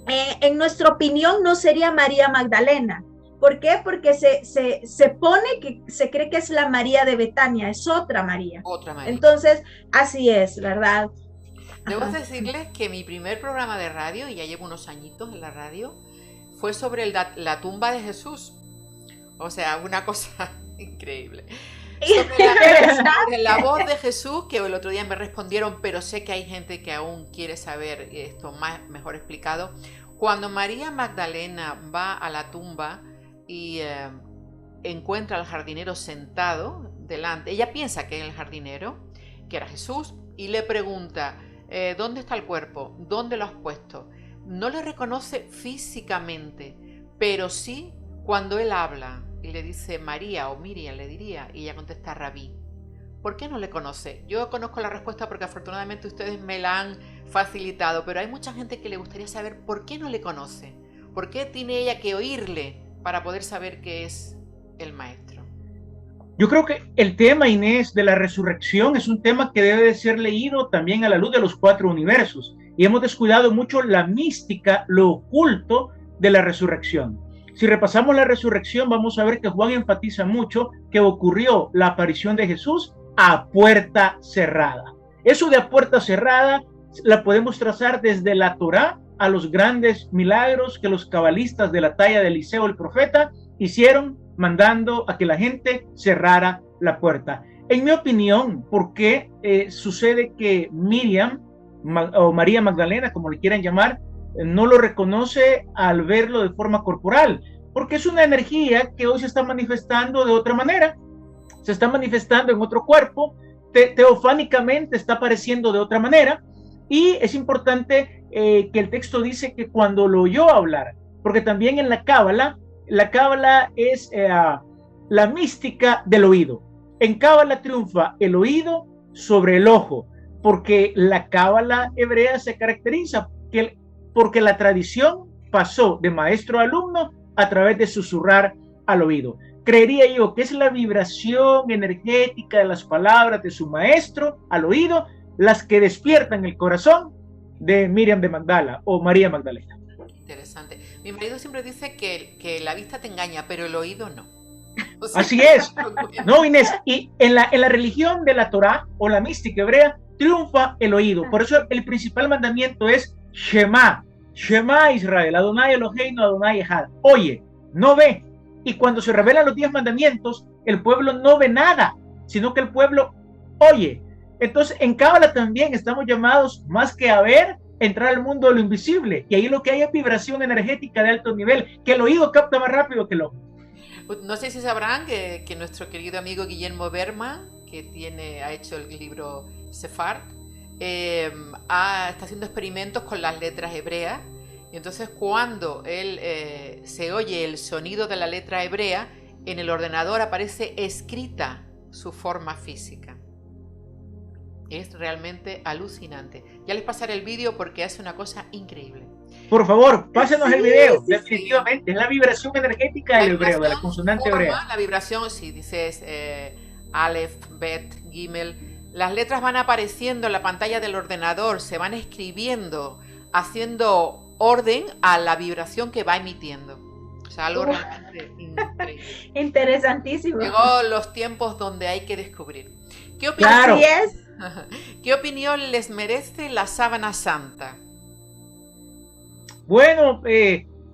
en nuestra opinión no sería María Magdalena. ¿Por qué? Porque se pone que se cree que es la María de Betania, es otra María. Otra María. Entonces, así es, ¿verdad? Debo decirles que mi primer programa de radio, y ya llevo unos añitos en la radio, fue sobre la tumba de Jesús. O sea, una cosa increíble. Sobre la voz de Jesús, que el otro día me respondieron, pero sé que hay gente que aún quiere saber esto mejor explicado. Cuando María Magdalena va a la tumba y encuentra al jardinero sentado delante, ella piensa que es el jardinero, que era Jesús, y le pregunta, ¿dónde está el cuerpo? ¿Dónde lo has puesto? No le reconoce físicamente, pero sí cuando él habla y le dice María o Miriam, le diría, y ella contesta Rabí. ¿Por qué no le conoce? Yo conozco la respuesta porque afortunadamente ustedes me la han facilitado, pero hay mucha gente que le gustaría saber por qué no le conoce, por qué tiene ella que oírle para poder saber que es el maestro. Yo creo que el tema, Inés, de la resurrección es un tema que debe de ser leído también a la luz de los 4 universos, y hemos descuidado mucho la mística, lo oculto de la resurrección. Si repasamos la resurrección, vamos a ver que Juan enfatiza mucho que ocurrió la aparición de Jesús a puerta cerrada. Eso de a puerta cerrada la podemos trazar desde la Torá a los grandes milagros que los cabalistas de la talla de Eliseo el profeta hicieron, mandando a que la gente cerrara la puerta. En mi opinión, ¿por qué sucede que Miriam o María Magdalena, como le quieran llamar, no lo reconoce al verlo de forma corporal, porque es una energía que hoy se está manifestando de otra manera, se está manifestando en otro cuerpo, teofánicamente está apareciendo de otra manera, y es importante que el texto dice que cuando lo oyó hablar, porque también en la cábala es la mística del oído. En cábala triunfa el oído sobre el ojo, porque la cábala hebrea se caracteriza porque la tradición pasó de maestro a alumno a través de susurrar al oído. Creería yo que es la vibración energética de las palabras de su maestro al oído las que despiertan el corazón de Miriam de Magdala o María Magdalena. Interesante. Mi marido siempre dice que la vista te engaña, pero el oído no. O sea, así es. No, Inés, y en la religión de la Torá o la mística hebrea triunfa el oído. Por eso el principal mandamiento es Shema. Shema Israel, Adonai Eloheinu, Adonai Echad. Oye, no ve. Y cuando se revelan los 10 mandamientos, el pueblo no ve nada, sino que el pueblo oye. Entonces, en Cábala también estamos llamados, más que a ver, entrar al mundo de lo invisible. Y ahí lo que hay es vibración energética de alto nivel, que el oído capta más rápido que el ojo. No sé si sabrán que nuestro querido amigo Guillermo Berman, que ha hecho el libro Sefard, está haciendo experimentos con las letras hebreas. Y entonces cuando él se oye el sonido de la letra hebrea, en el ordenador aparece escrita su forma física. Es realmente alucinante. Ya les pasaré el vídeo porque hace una cosa increíble. Por favor, pásenos el video. Definitivamente, es la vibración energética del hebreo, de la consonante hebrea. La vibración, si dices Aleph, Bet, Gimel, las letras van apareciendo en la pantalla del ordenador, se van escribiendo, haciendo orden a la vibración que va emitiendo. O sea, algo realmente increíble. Interesantísimo. Llegó los tiempos donde hay que descubrir. ¿Qué opinión, claro. ¿Qué opinión les merece la sábana santa? Bueno,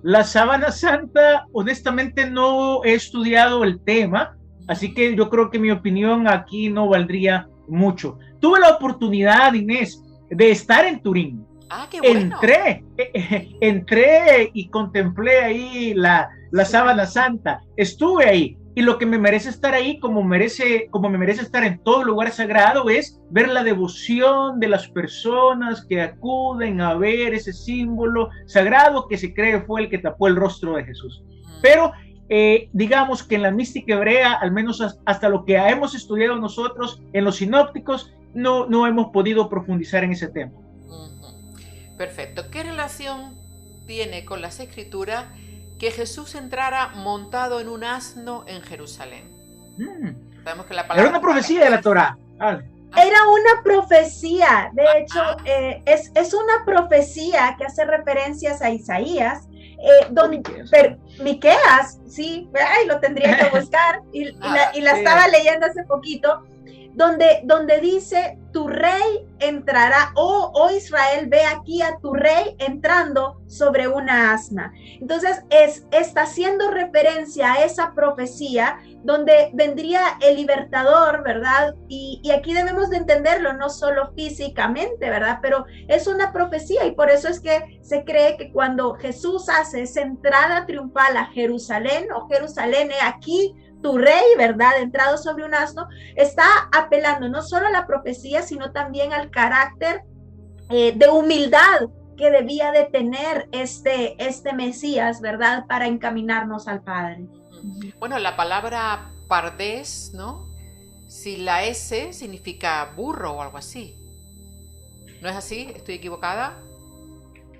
la sábana santa, honestamente no he estudiado el tema, así que yo creo que mi opinión aquí no valdría mucho. Tuve la oportunidad, Inés, de estar en Turín. Ah, qué bueno. Entré y contemplé ahí la sábana santa. Estuve ahí. Y lo que me merece estar ahí, como me merece estar en todo lugar sagrado, es ver la devoción de las personas que acuden a ver ese símbolo sagrado que se cree fue el que tapó el rostro de Jesús. Pero digamos que en la mística hebrea, al menos hasta lo que hemos estudiado nosotros en los sinópticos, no hemos podido profundizar en ese tema. Perfecto. ¿Qué relación tiene con las escrituras que Jesús entrara montado en un asno en Jerusalén? Sabemos que la palabra era una profecía de la Torá. Era una profecía, de hecho, es una profecía que hace referencias a Isaías, Miqueas, sí, lo tendría que buscar, y la estaba leyendo hace poquito, donde dice, tu rey entrará, oh Israel, ve aquí a tu rey entrando sobre una asna. Entonces está haciendo referencia a esa profecía donde vendría el libertador, ¿verdad? Y aquí debemos de entenderlo, no solo físicamente, ¿verdad? Pero es una profecía y por eso es que se cree que cuando Jesús hace esa entrada triunfal a Jerusalén, o Jerusalén, aquí tu rey, ¿verdad? Entrado sobre un asno, está apelando no solo a la profecía, sino también al carácter de humildad que debía de tener este Mesías, ¿verdad? Para encaminarnos al Padre. Bueno, la palabra pardés, ¿no? Si la S significa burro o algo así. ¿No es así? ¿Estoy equivocada?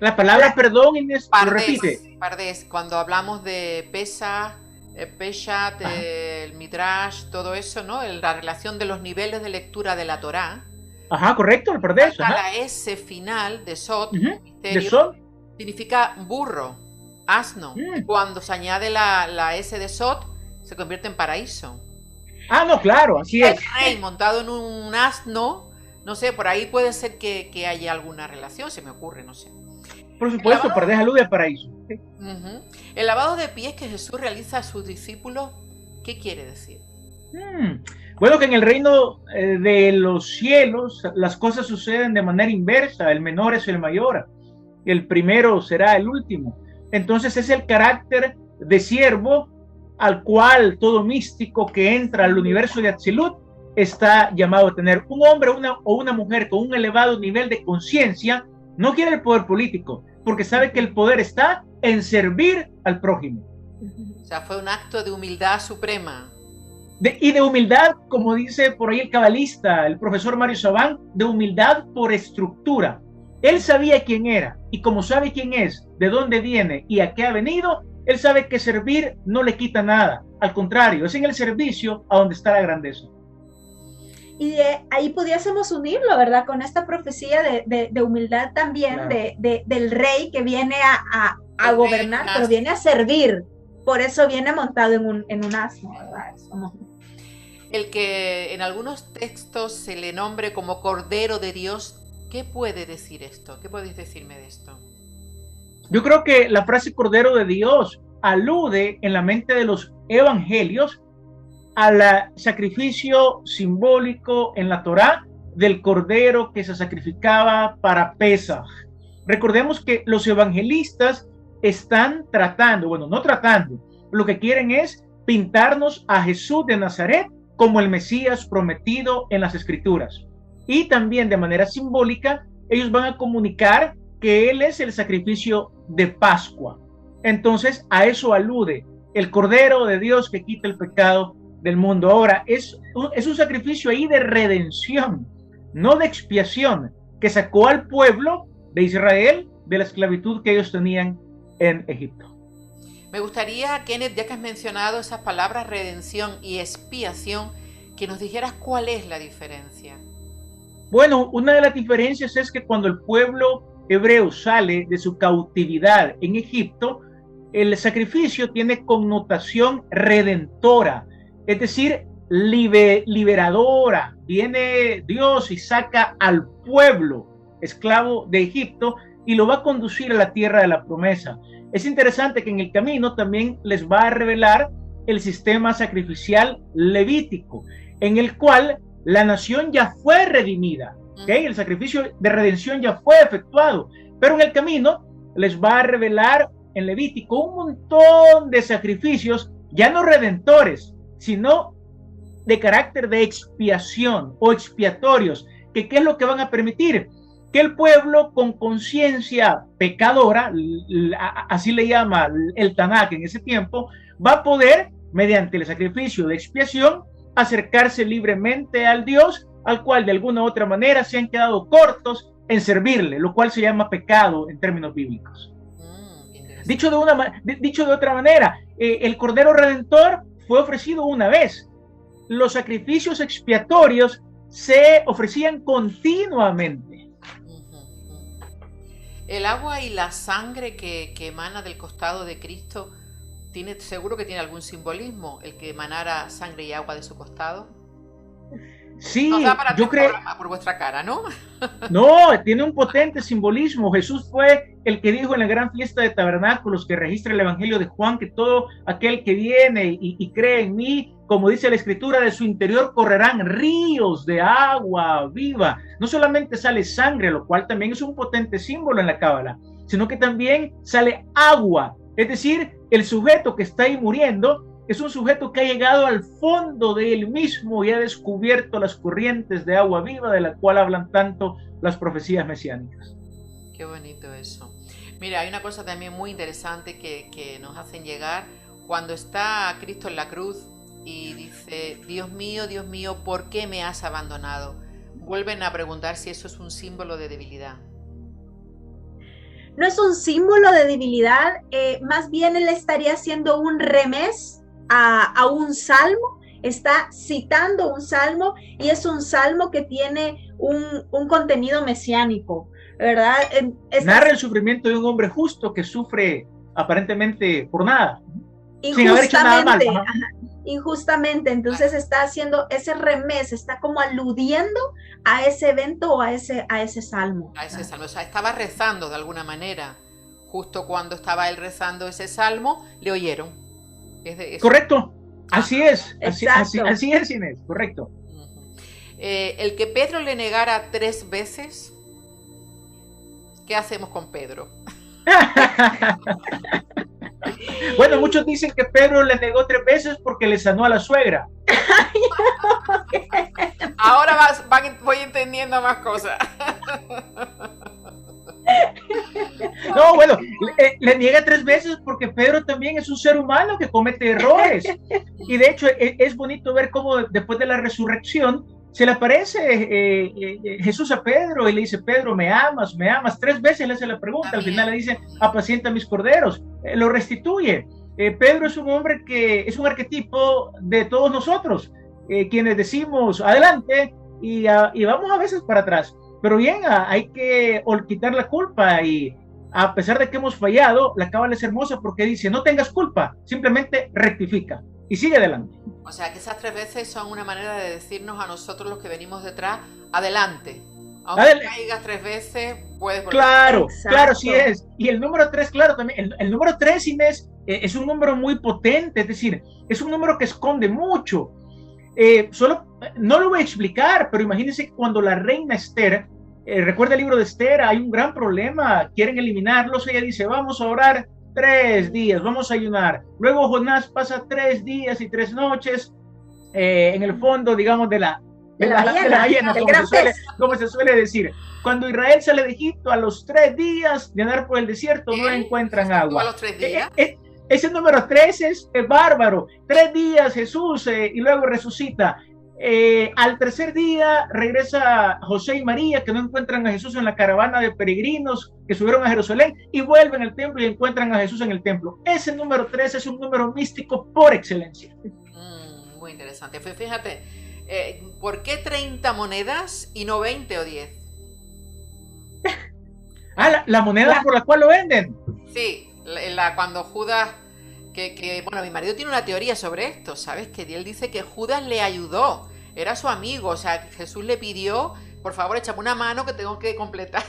La palabra perdón, Inés, lo repite. Pardés, cuando hablamos de Peshat, el Midrash, todo eso, ¿no? La relación de los niveles de lectura de la Torá. Ajá, correcto, el pardés. La S final de Sot, de Sot, significa burro, asno. Cuando se añade la S de Sot, se convierte en paraíso. Ah, no, claro, así es. El rey montado en un asno, no sé, por ahí puede ser que haya alguna relación, se me ocurre, no sé. Por supuesto, pardés alude al paraíso. El lavado de pies que Jesús realiza a sus discípulos, ¿qué quiere decir? Bueno, que en el reino de los cielos las cosas suceden de manera inversa, el menor es el mayor. el primero será el último. Entonces es el carácter de siervo al cual todo místico que entra al universo de Atzilut está llamado a tener. Un hombre o una mujer con un elevado nivel de conciencia no quiere el poder político, porque sabe que el poder está en servir al prójimo. O sea, fue un acto de humildad suprema. Y de humildad, como dice por ahí el cabalista, el profesor Mario Sabán, de humildad por estructura. Él sabía quién era, y como sabe quién es, de dónde viene y a qué ha venido, él sabe que servir no le quita nada. Al contrario, es en el servicio a donde está la grandeza. Y ahí pudiésemos unirlo, ¿verdad? Con esta profecía de humildad también, claro, del rey que viene a gobernar, pero viene a servir. Por eso viene montado en un asno, ¿verdad? El que en algunos textos se le nombre como Cordero de Dios, ¿qué puede decir esto? ¿Qué podéis decirme de esto? Yo creo que la frase Cordero de Dios alude en la mente de los evangelios al sacrificio simbólico en la Torá del cordero que se sacrificaba para Pesaj. Recordemos que los evangelistas están tratando, bueno, no tratando, lo que quieren es pintarnos a Jesús de Nazaret como el Mesías prometido en las Escrituras. Y también de manera simbólica, ellos van a comunicar que Él es el sacrificio de Pascua. Entonces, a eso alude el Cordero de Dios que quita el pecado del mundo. Ahora, es un sacrificio ahí de redención, no de expiación, que sacó al pueblo de Israel de la esclavitud que ellos tenían en Egipto. Me gustaría, Kenneth, ya que has mencionado esas palabras redención y expiación, que nos dijeras cuál es la diferencia. Bueno, una de las diferencias es que cuando el pueblo hebreo sale de su cautividad en Egipto, el sacrificio tiene connotación redentora, es decir, liberadora. Viene Dios y saca al pueblo esclavo de Egipto y lo va a conducir a la tierra de la promesa. Es interesante que en el camino también les va a revelar el sistema sacrificial levítico, en el cual la nación ya fue redimida, ¿okay? El sacrificio de redención ya fue efectuado, pero en el camino les va a revelar en Levítico un montón de sacrificios, ya no redentores, sino de carácter de expiación o expiatorios, que ¿qué es lo que van a permitir? Que el pueblo con conciencia pecadora, así le llama el Tanakh en ese tiempo, va a poder, mediante el sacrificio de expiación, acercarse libremente al Dios, al cual de alguna u otra manera se han quedado cortos en servirle, lo cual se llama pecado en términos bíblicos. Dicho de otra manera, el Cordero Redentor fue ofrecido una vez. Los sacrificios expiatorios se ofrecían continuamente. El agua y la sangre que emana del costado de Cristo, seguro que tiene algún simbolismo, el que emanara sangre y agua de su costado. Sí, nos da para yo creo por vuestra cara, ¿no? No, tiene un potente simbolismo. Jesús fue el que dijo en la gran fiesta de tabernáculos que registra el Evangelio de Juan que todo aquel que viene y cree en mí, como dice la Escritura, de su interior correrán ríos de agua viva. No solamente sale sangre, lo cual también es un potente símbolo en la Cábala, sino que también sale agua. Es decir, el sujeto que está ahí muriendo es un sujeto que ha llegado al fondo de él mismo y ha descubierto las corrientes de agua viva de la cual hablan tanto las profecías mesiánicas. Qué bonito eso. Mira, hay una cosa también muy interesante que nos hacen llegar cuando está Cristo en la cruz y dice: Dios mío, ¿por qué me has abandonado? Vuelven a preguntar si eso es un símbolo de debilidad. No es un símbolo de debilidad, más bien él estaría haciendo un remés a un salmo, está citando un salmo y es un salmo que tiene un contenido mesiánico, ¿verdad? Narra el sufrimiento de un hombre justo que sufre aparentemente por nada, sin haber hecho nada mal. Injustamente, entonces está haciendo ese remés, está como aludiendo a ese evento o a ese salmo. A ese salmo, o sea, estaba rezando de alguna manera. Justo cuando estaba él rezando ese salmo, le oyeron. Correcto, así es, así es, Inés, correcto. El que Pedro le negara 3 veces, ¿qué hacemos con Pedro? Bueno, muchos dicen que Pedro le negó 3 veces porque le sanó a la suegra. Ahora voy entendiendo más cosas. No, bueno, le niega 3 veces porque Pedro también es un ser humano que comete errores. Y de hecho es bonito ver cómo después de la resurrección se le aparece Jesús a Pedro y le dice, Pedro, ¿me amas? ¿Me amas? 3 veces le hace la pregunta, al final le dice, apacienta mis corderos, lo restituye. Pedro es un hombre que es un arquetipo de todos nosotros, quienes decimos adelante y vamos a veces para atrás. Pero bien, hay que quitar la culpa y a pesar de que hemos fallado, la cábala es hermosa porque dice, no tengas culpa, simplemente rectifica y sigue adelante. O sea, que esas 3 veces son una manera de decirnos a nosotros los que venimos detrás, adelante. Aunque caigas 3 veces, puedes volver. Claro, claro, sí es. Y el número 3, claro, también. El número 3, Inés, es un número muy potente, es decir, es un número que esconde mucho. Solo, no lo voy a explicar, pero imagínense cuando la reina Esther, recuerda el libro de Esther, hay un gran problema, quieren eliminarlos, ella dice, vamos a orar 3 días, vamos a ayunar. Luego Jonás pasa 3 días y 3 noches en el fondo, digamos, de la ballena, como se suele decir. Cuando Israel sale de Egipto, a los 3 días de andar por el desierto, no encuentran agua. ¿A los 3 días? Ese número 3 es bárbaro. 3 días Jesús y luego resucita. Al tercer día regresa José y María, que no encuentran a Jesús en la caravana de peregrinos que subieron a Jerusalén y vuelven al templo y encuentran a Jesús en el templo. Ese número 3 es un número místico por excelencia. Muy interesante. Fíjate, ¿por qué 30 monedas y no 20 o 10? La moneda por la cual lo venden. Sí, cuando Judas, bueno, mi marido tiene una teoría sobre esto, ¿sabes? Que él dice que Judas le ayudó, era su amigo, o sea, Jesús le pidió, por favor, échame una mano que tengo que completar.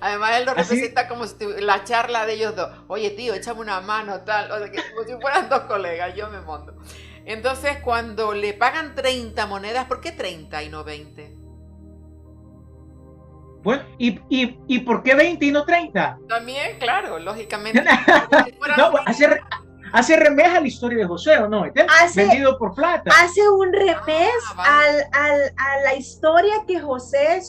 Además, él lo representa como si la charla de ellos dos. Oye, tío, échame una mano, tal, o sea, que como si fueran 2 colegas, yo me monto. Entonces, cuando le pagan 30 monedas, ¿por qué 30 y no 20? Bueno, ¿y por qué 20 y no 30? También, claro, lógicamente. No, hace remés a la historia de José, ¿o no? Vendido por plata. Hace un remés a la historia que José,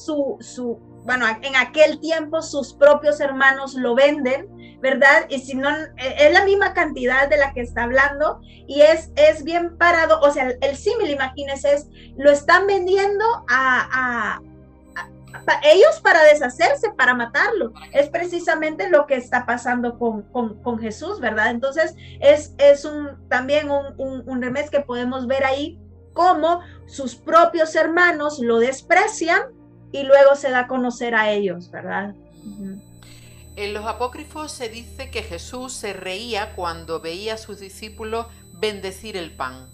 bueno, en aquel tiempo sus propios hermanos lo venden, ¿verdad? Y si no, es la misma cantidad de la que está hablando y es bien parado, o sea, el símil, imagínense, lo están vendiendo a ellos para deshacerse, para matarlo. Es precisamente lo que está pasando con Jesús, ¿verdad? Entonces es también un remés que podemos ver ahí, cómo sus propios hermanos lo desprecian y luego se da a conocer a ellos, ¿verdad? En los apócrifos se dice que Jesús se reía cuando veía a sus discípulos bendecir el pan.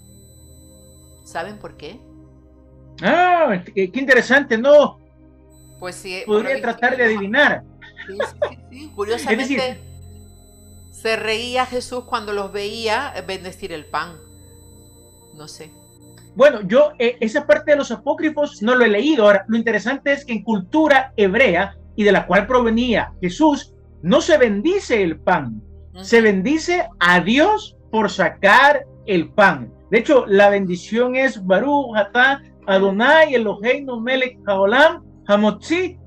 ¿Saben por qué? Qué interesante, ¿no? Pues sí, podría tratar de adivinar. Sí. Curiosamente, se reía Jesús cuando los veía bendecir el pan. No sé. Bueno, yo esa parte de los apócrifos no lo he leído. Ahora, lo interesante es que en cultura hebrea y de la cual provenía Jesús, no se bendice el pan, se bendice a Dios por sacar el pan. De hecho, la bendición es Baruch atah Adonai Eloheinu melech haolam Hamotzi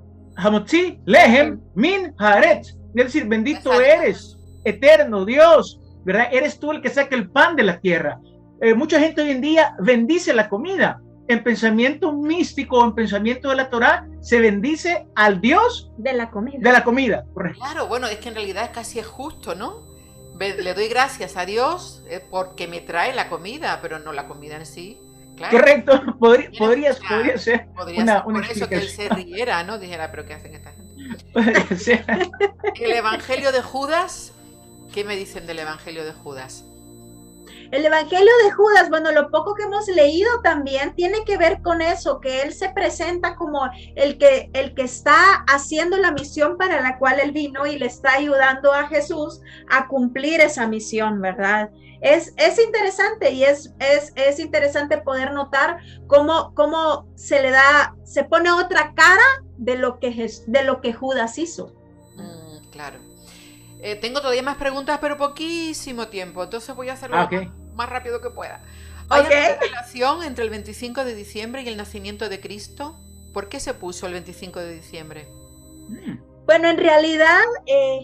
lehem min haaretz. Es decir, bendito eres, eterno Dios, ¿verdad? Eres tú el que saca el pan de la tierra. Mucha gente hoy en día bendice la comida. En pensamiento místico, en pensamiento de la Torá, se bendice al Dios de la comida. De la comida, correcto. Claro, bueno, es que en realidad casi es justo, ¿no? Le doy gracias a Dios porque me trae la comida, pero no la comida en sí. Claro. Correcto, podría ser una por eso que él se riera, ¿no? Dijera, pero ¿qué hacen esta gente? El Evangelio de Judas, ¿qué me dicen del Evangelio de Judas? El Evangelio de Judas, bueno, lo poco que hemos leído también tiene que ver con eso, que él se presenta como el que está haciendo la misión para la cual él vino y le está ayudando a Jesús a cumplir esa misión, ¿verdad? Es interesante y es interesante poder notar cómo se pone otra cara de lo que Judas hizo. Claro. Tengo todavía más preguntas, pero poquísimo tiempo, entonces voy a hacerlo más rápido que pueda. ¿Hay alguna relación entre el 25 de diciembre y el nacimiento de Cristo? ¿Por qué se puso el 25 de diciembre? Bueno, en realidad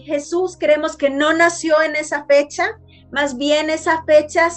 Jesús creemos que no nació en esa fecha, más bien esa fecha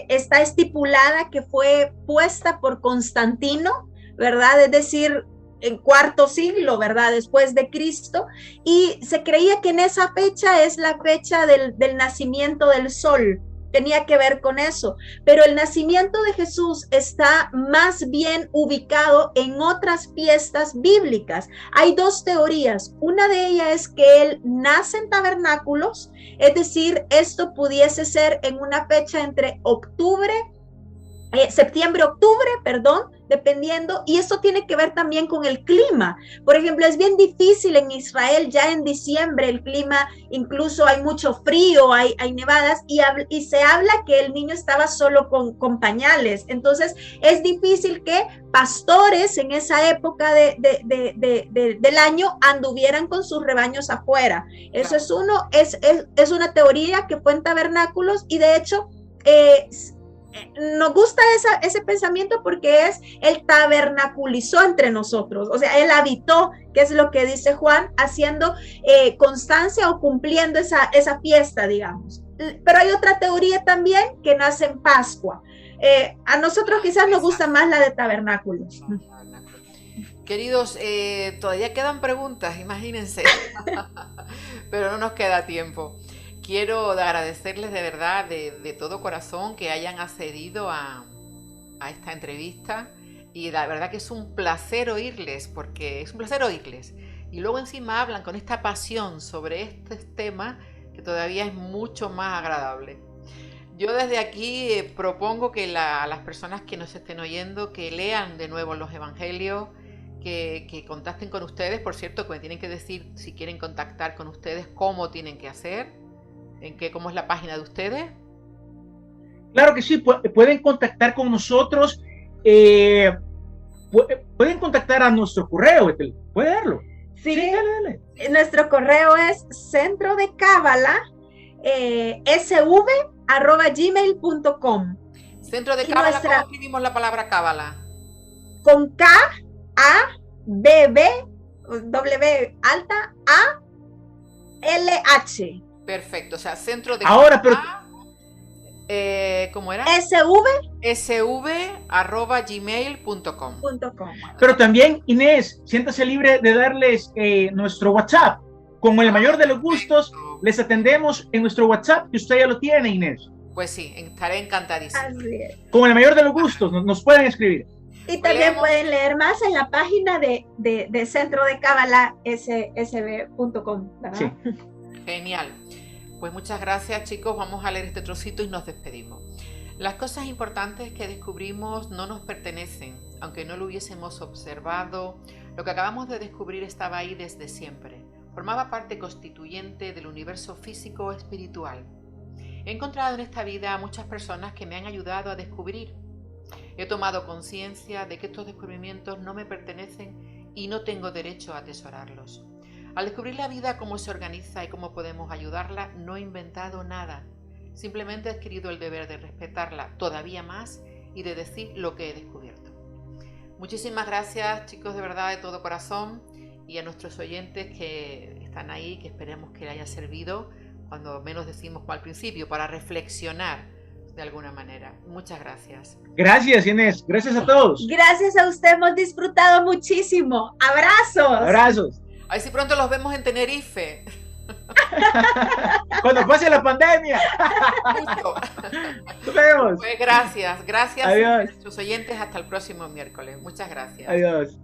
está estipulada que fue puesta por Constantino, ¿verdad? Es decir, en cuarto siglo, ¿verdad? Después de Cristo, y se creía que en esa fecha es la fecha del nacimiento del sol. Tenía que ver con eso, pero el nacimiento de Jesús está más bien ubicado en otras fiestas bíblicas. Hay dos teorías. Una de ellas es que él nace en tabernáculos, es decir, esto pudiese ser en una fecha entre septiembre-octubre, perdón, dependiendo, y esto tiene que ver también con el clima. Por ejemplo, es bien difícil en Israel, ya en diciembre el clima, incluso hay mucho frío, hay nevadas, y se habla que el niño estaba solo con pañales. Entonces, es difícil que pastores en esa época del año anduvieran con sus rebaños afuera. Eso es una teoría que fue en tabernáculos, y de hecho, nos gusta ese pensamiento porque él tabernaculizó entre nosotros, o sea, él habitó, que es lo que dice Juan, haciendo constancia o cumpliendo esa fiesta, digamos. Pero hay otra teoría también que nace en Pascua. A nosotros quizás nos gusta más la de tabernáculos. Queridos, todavía quedan preguntas, imagínense, pero no nos queda tiempo. Quiero agradecerles de verdad, de todo corazón, que hayan accedido a esta entrevista, y la verdad que es un placer oírles, y luego encima hablan con esta pasión sobre este tema que todavía es mucho más agradable. Yo desde aquí propongo que las personas que nos estén oyendo, que lean de nuevo los evangelios, que contacten con ustedes. Por cierto, que me tienen que decir si quieren contactar con ustedes, cómo tienen que hacer. ¿Cómo es la página de ustedes? Claro que sí, pueden contactar con nosotros, pueden contactar a nuestro correo, ¿puede darlo? Sí, dale. Nuestro correo es centrodecabala, sv@gmail.com. Centro de Cábala, ¿cómo escribimos la palabra cábala? Con K, A, B, B, W alta, A, L, H. Perfecto, o sea, centro de ahora, pero ¿cómo era? sv@gmail.com. Pero también, Inés, siéntase libre de darles nuestro WhatsApp. Con el mayor de los gustos, les atendemos en nuestro WhatsApp, que usted ya lo tiene, Inés. Pues sí, estaré encantadísima. Con el mayor de los gustos, nos pueden escribir. Y también pueden leer más en la página de Centro de Cábala, sb.com. Sí. Genial. Pues muchas gracias, chicos. Vamos a leer este trocito y nos despedimos. Las cosas importantes que descubrimos no nos pertenecen, aunque no lo hubiésemos observado. Lo que acabamos de descubrir estaba ahí desde siempre. Formaba parte constituyente del universo físico o espiritual. He encontrado en esta vida a muchas personas que me han ayudado a descubrir. He tomado conciencia de que estos descubrimientos no me pertenecen y no tengo derecho a atesorarlos. Al descubrir la vida, cómo se organiza y cómo podemos ayudarla, no he inventado nada. Simplemente he adquirido el deber de respetarla todavía más y de decir lo que he descubierto. Muchísimas gracias, chicos, de verdad, de todo corazón, y a nuestros oyentes que están ahí, que esperemos que les haya servido, cuando menos decimos al principio, para reflexionar de alguna manera. Muchas gracias. Gracias, Inés. Gracias a todos. Gracias a usted, hemos disfrutado muchísimo. Abrazos. Abrazos. A ver si pronto los vemos en Tenerife. Cuando pase la pandemia. Justo. Nos vemos. Pues gracias. Gracias Adiós. a nuestros oyentes. Hasta el próximo miércoles. Muchas gracias. Adiós.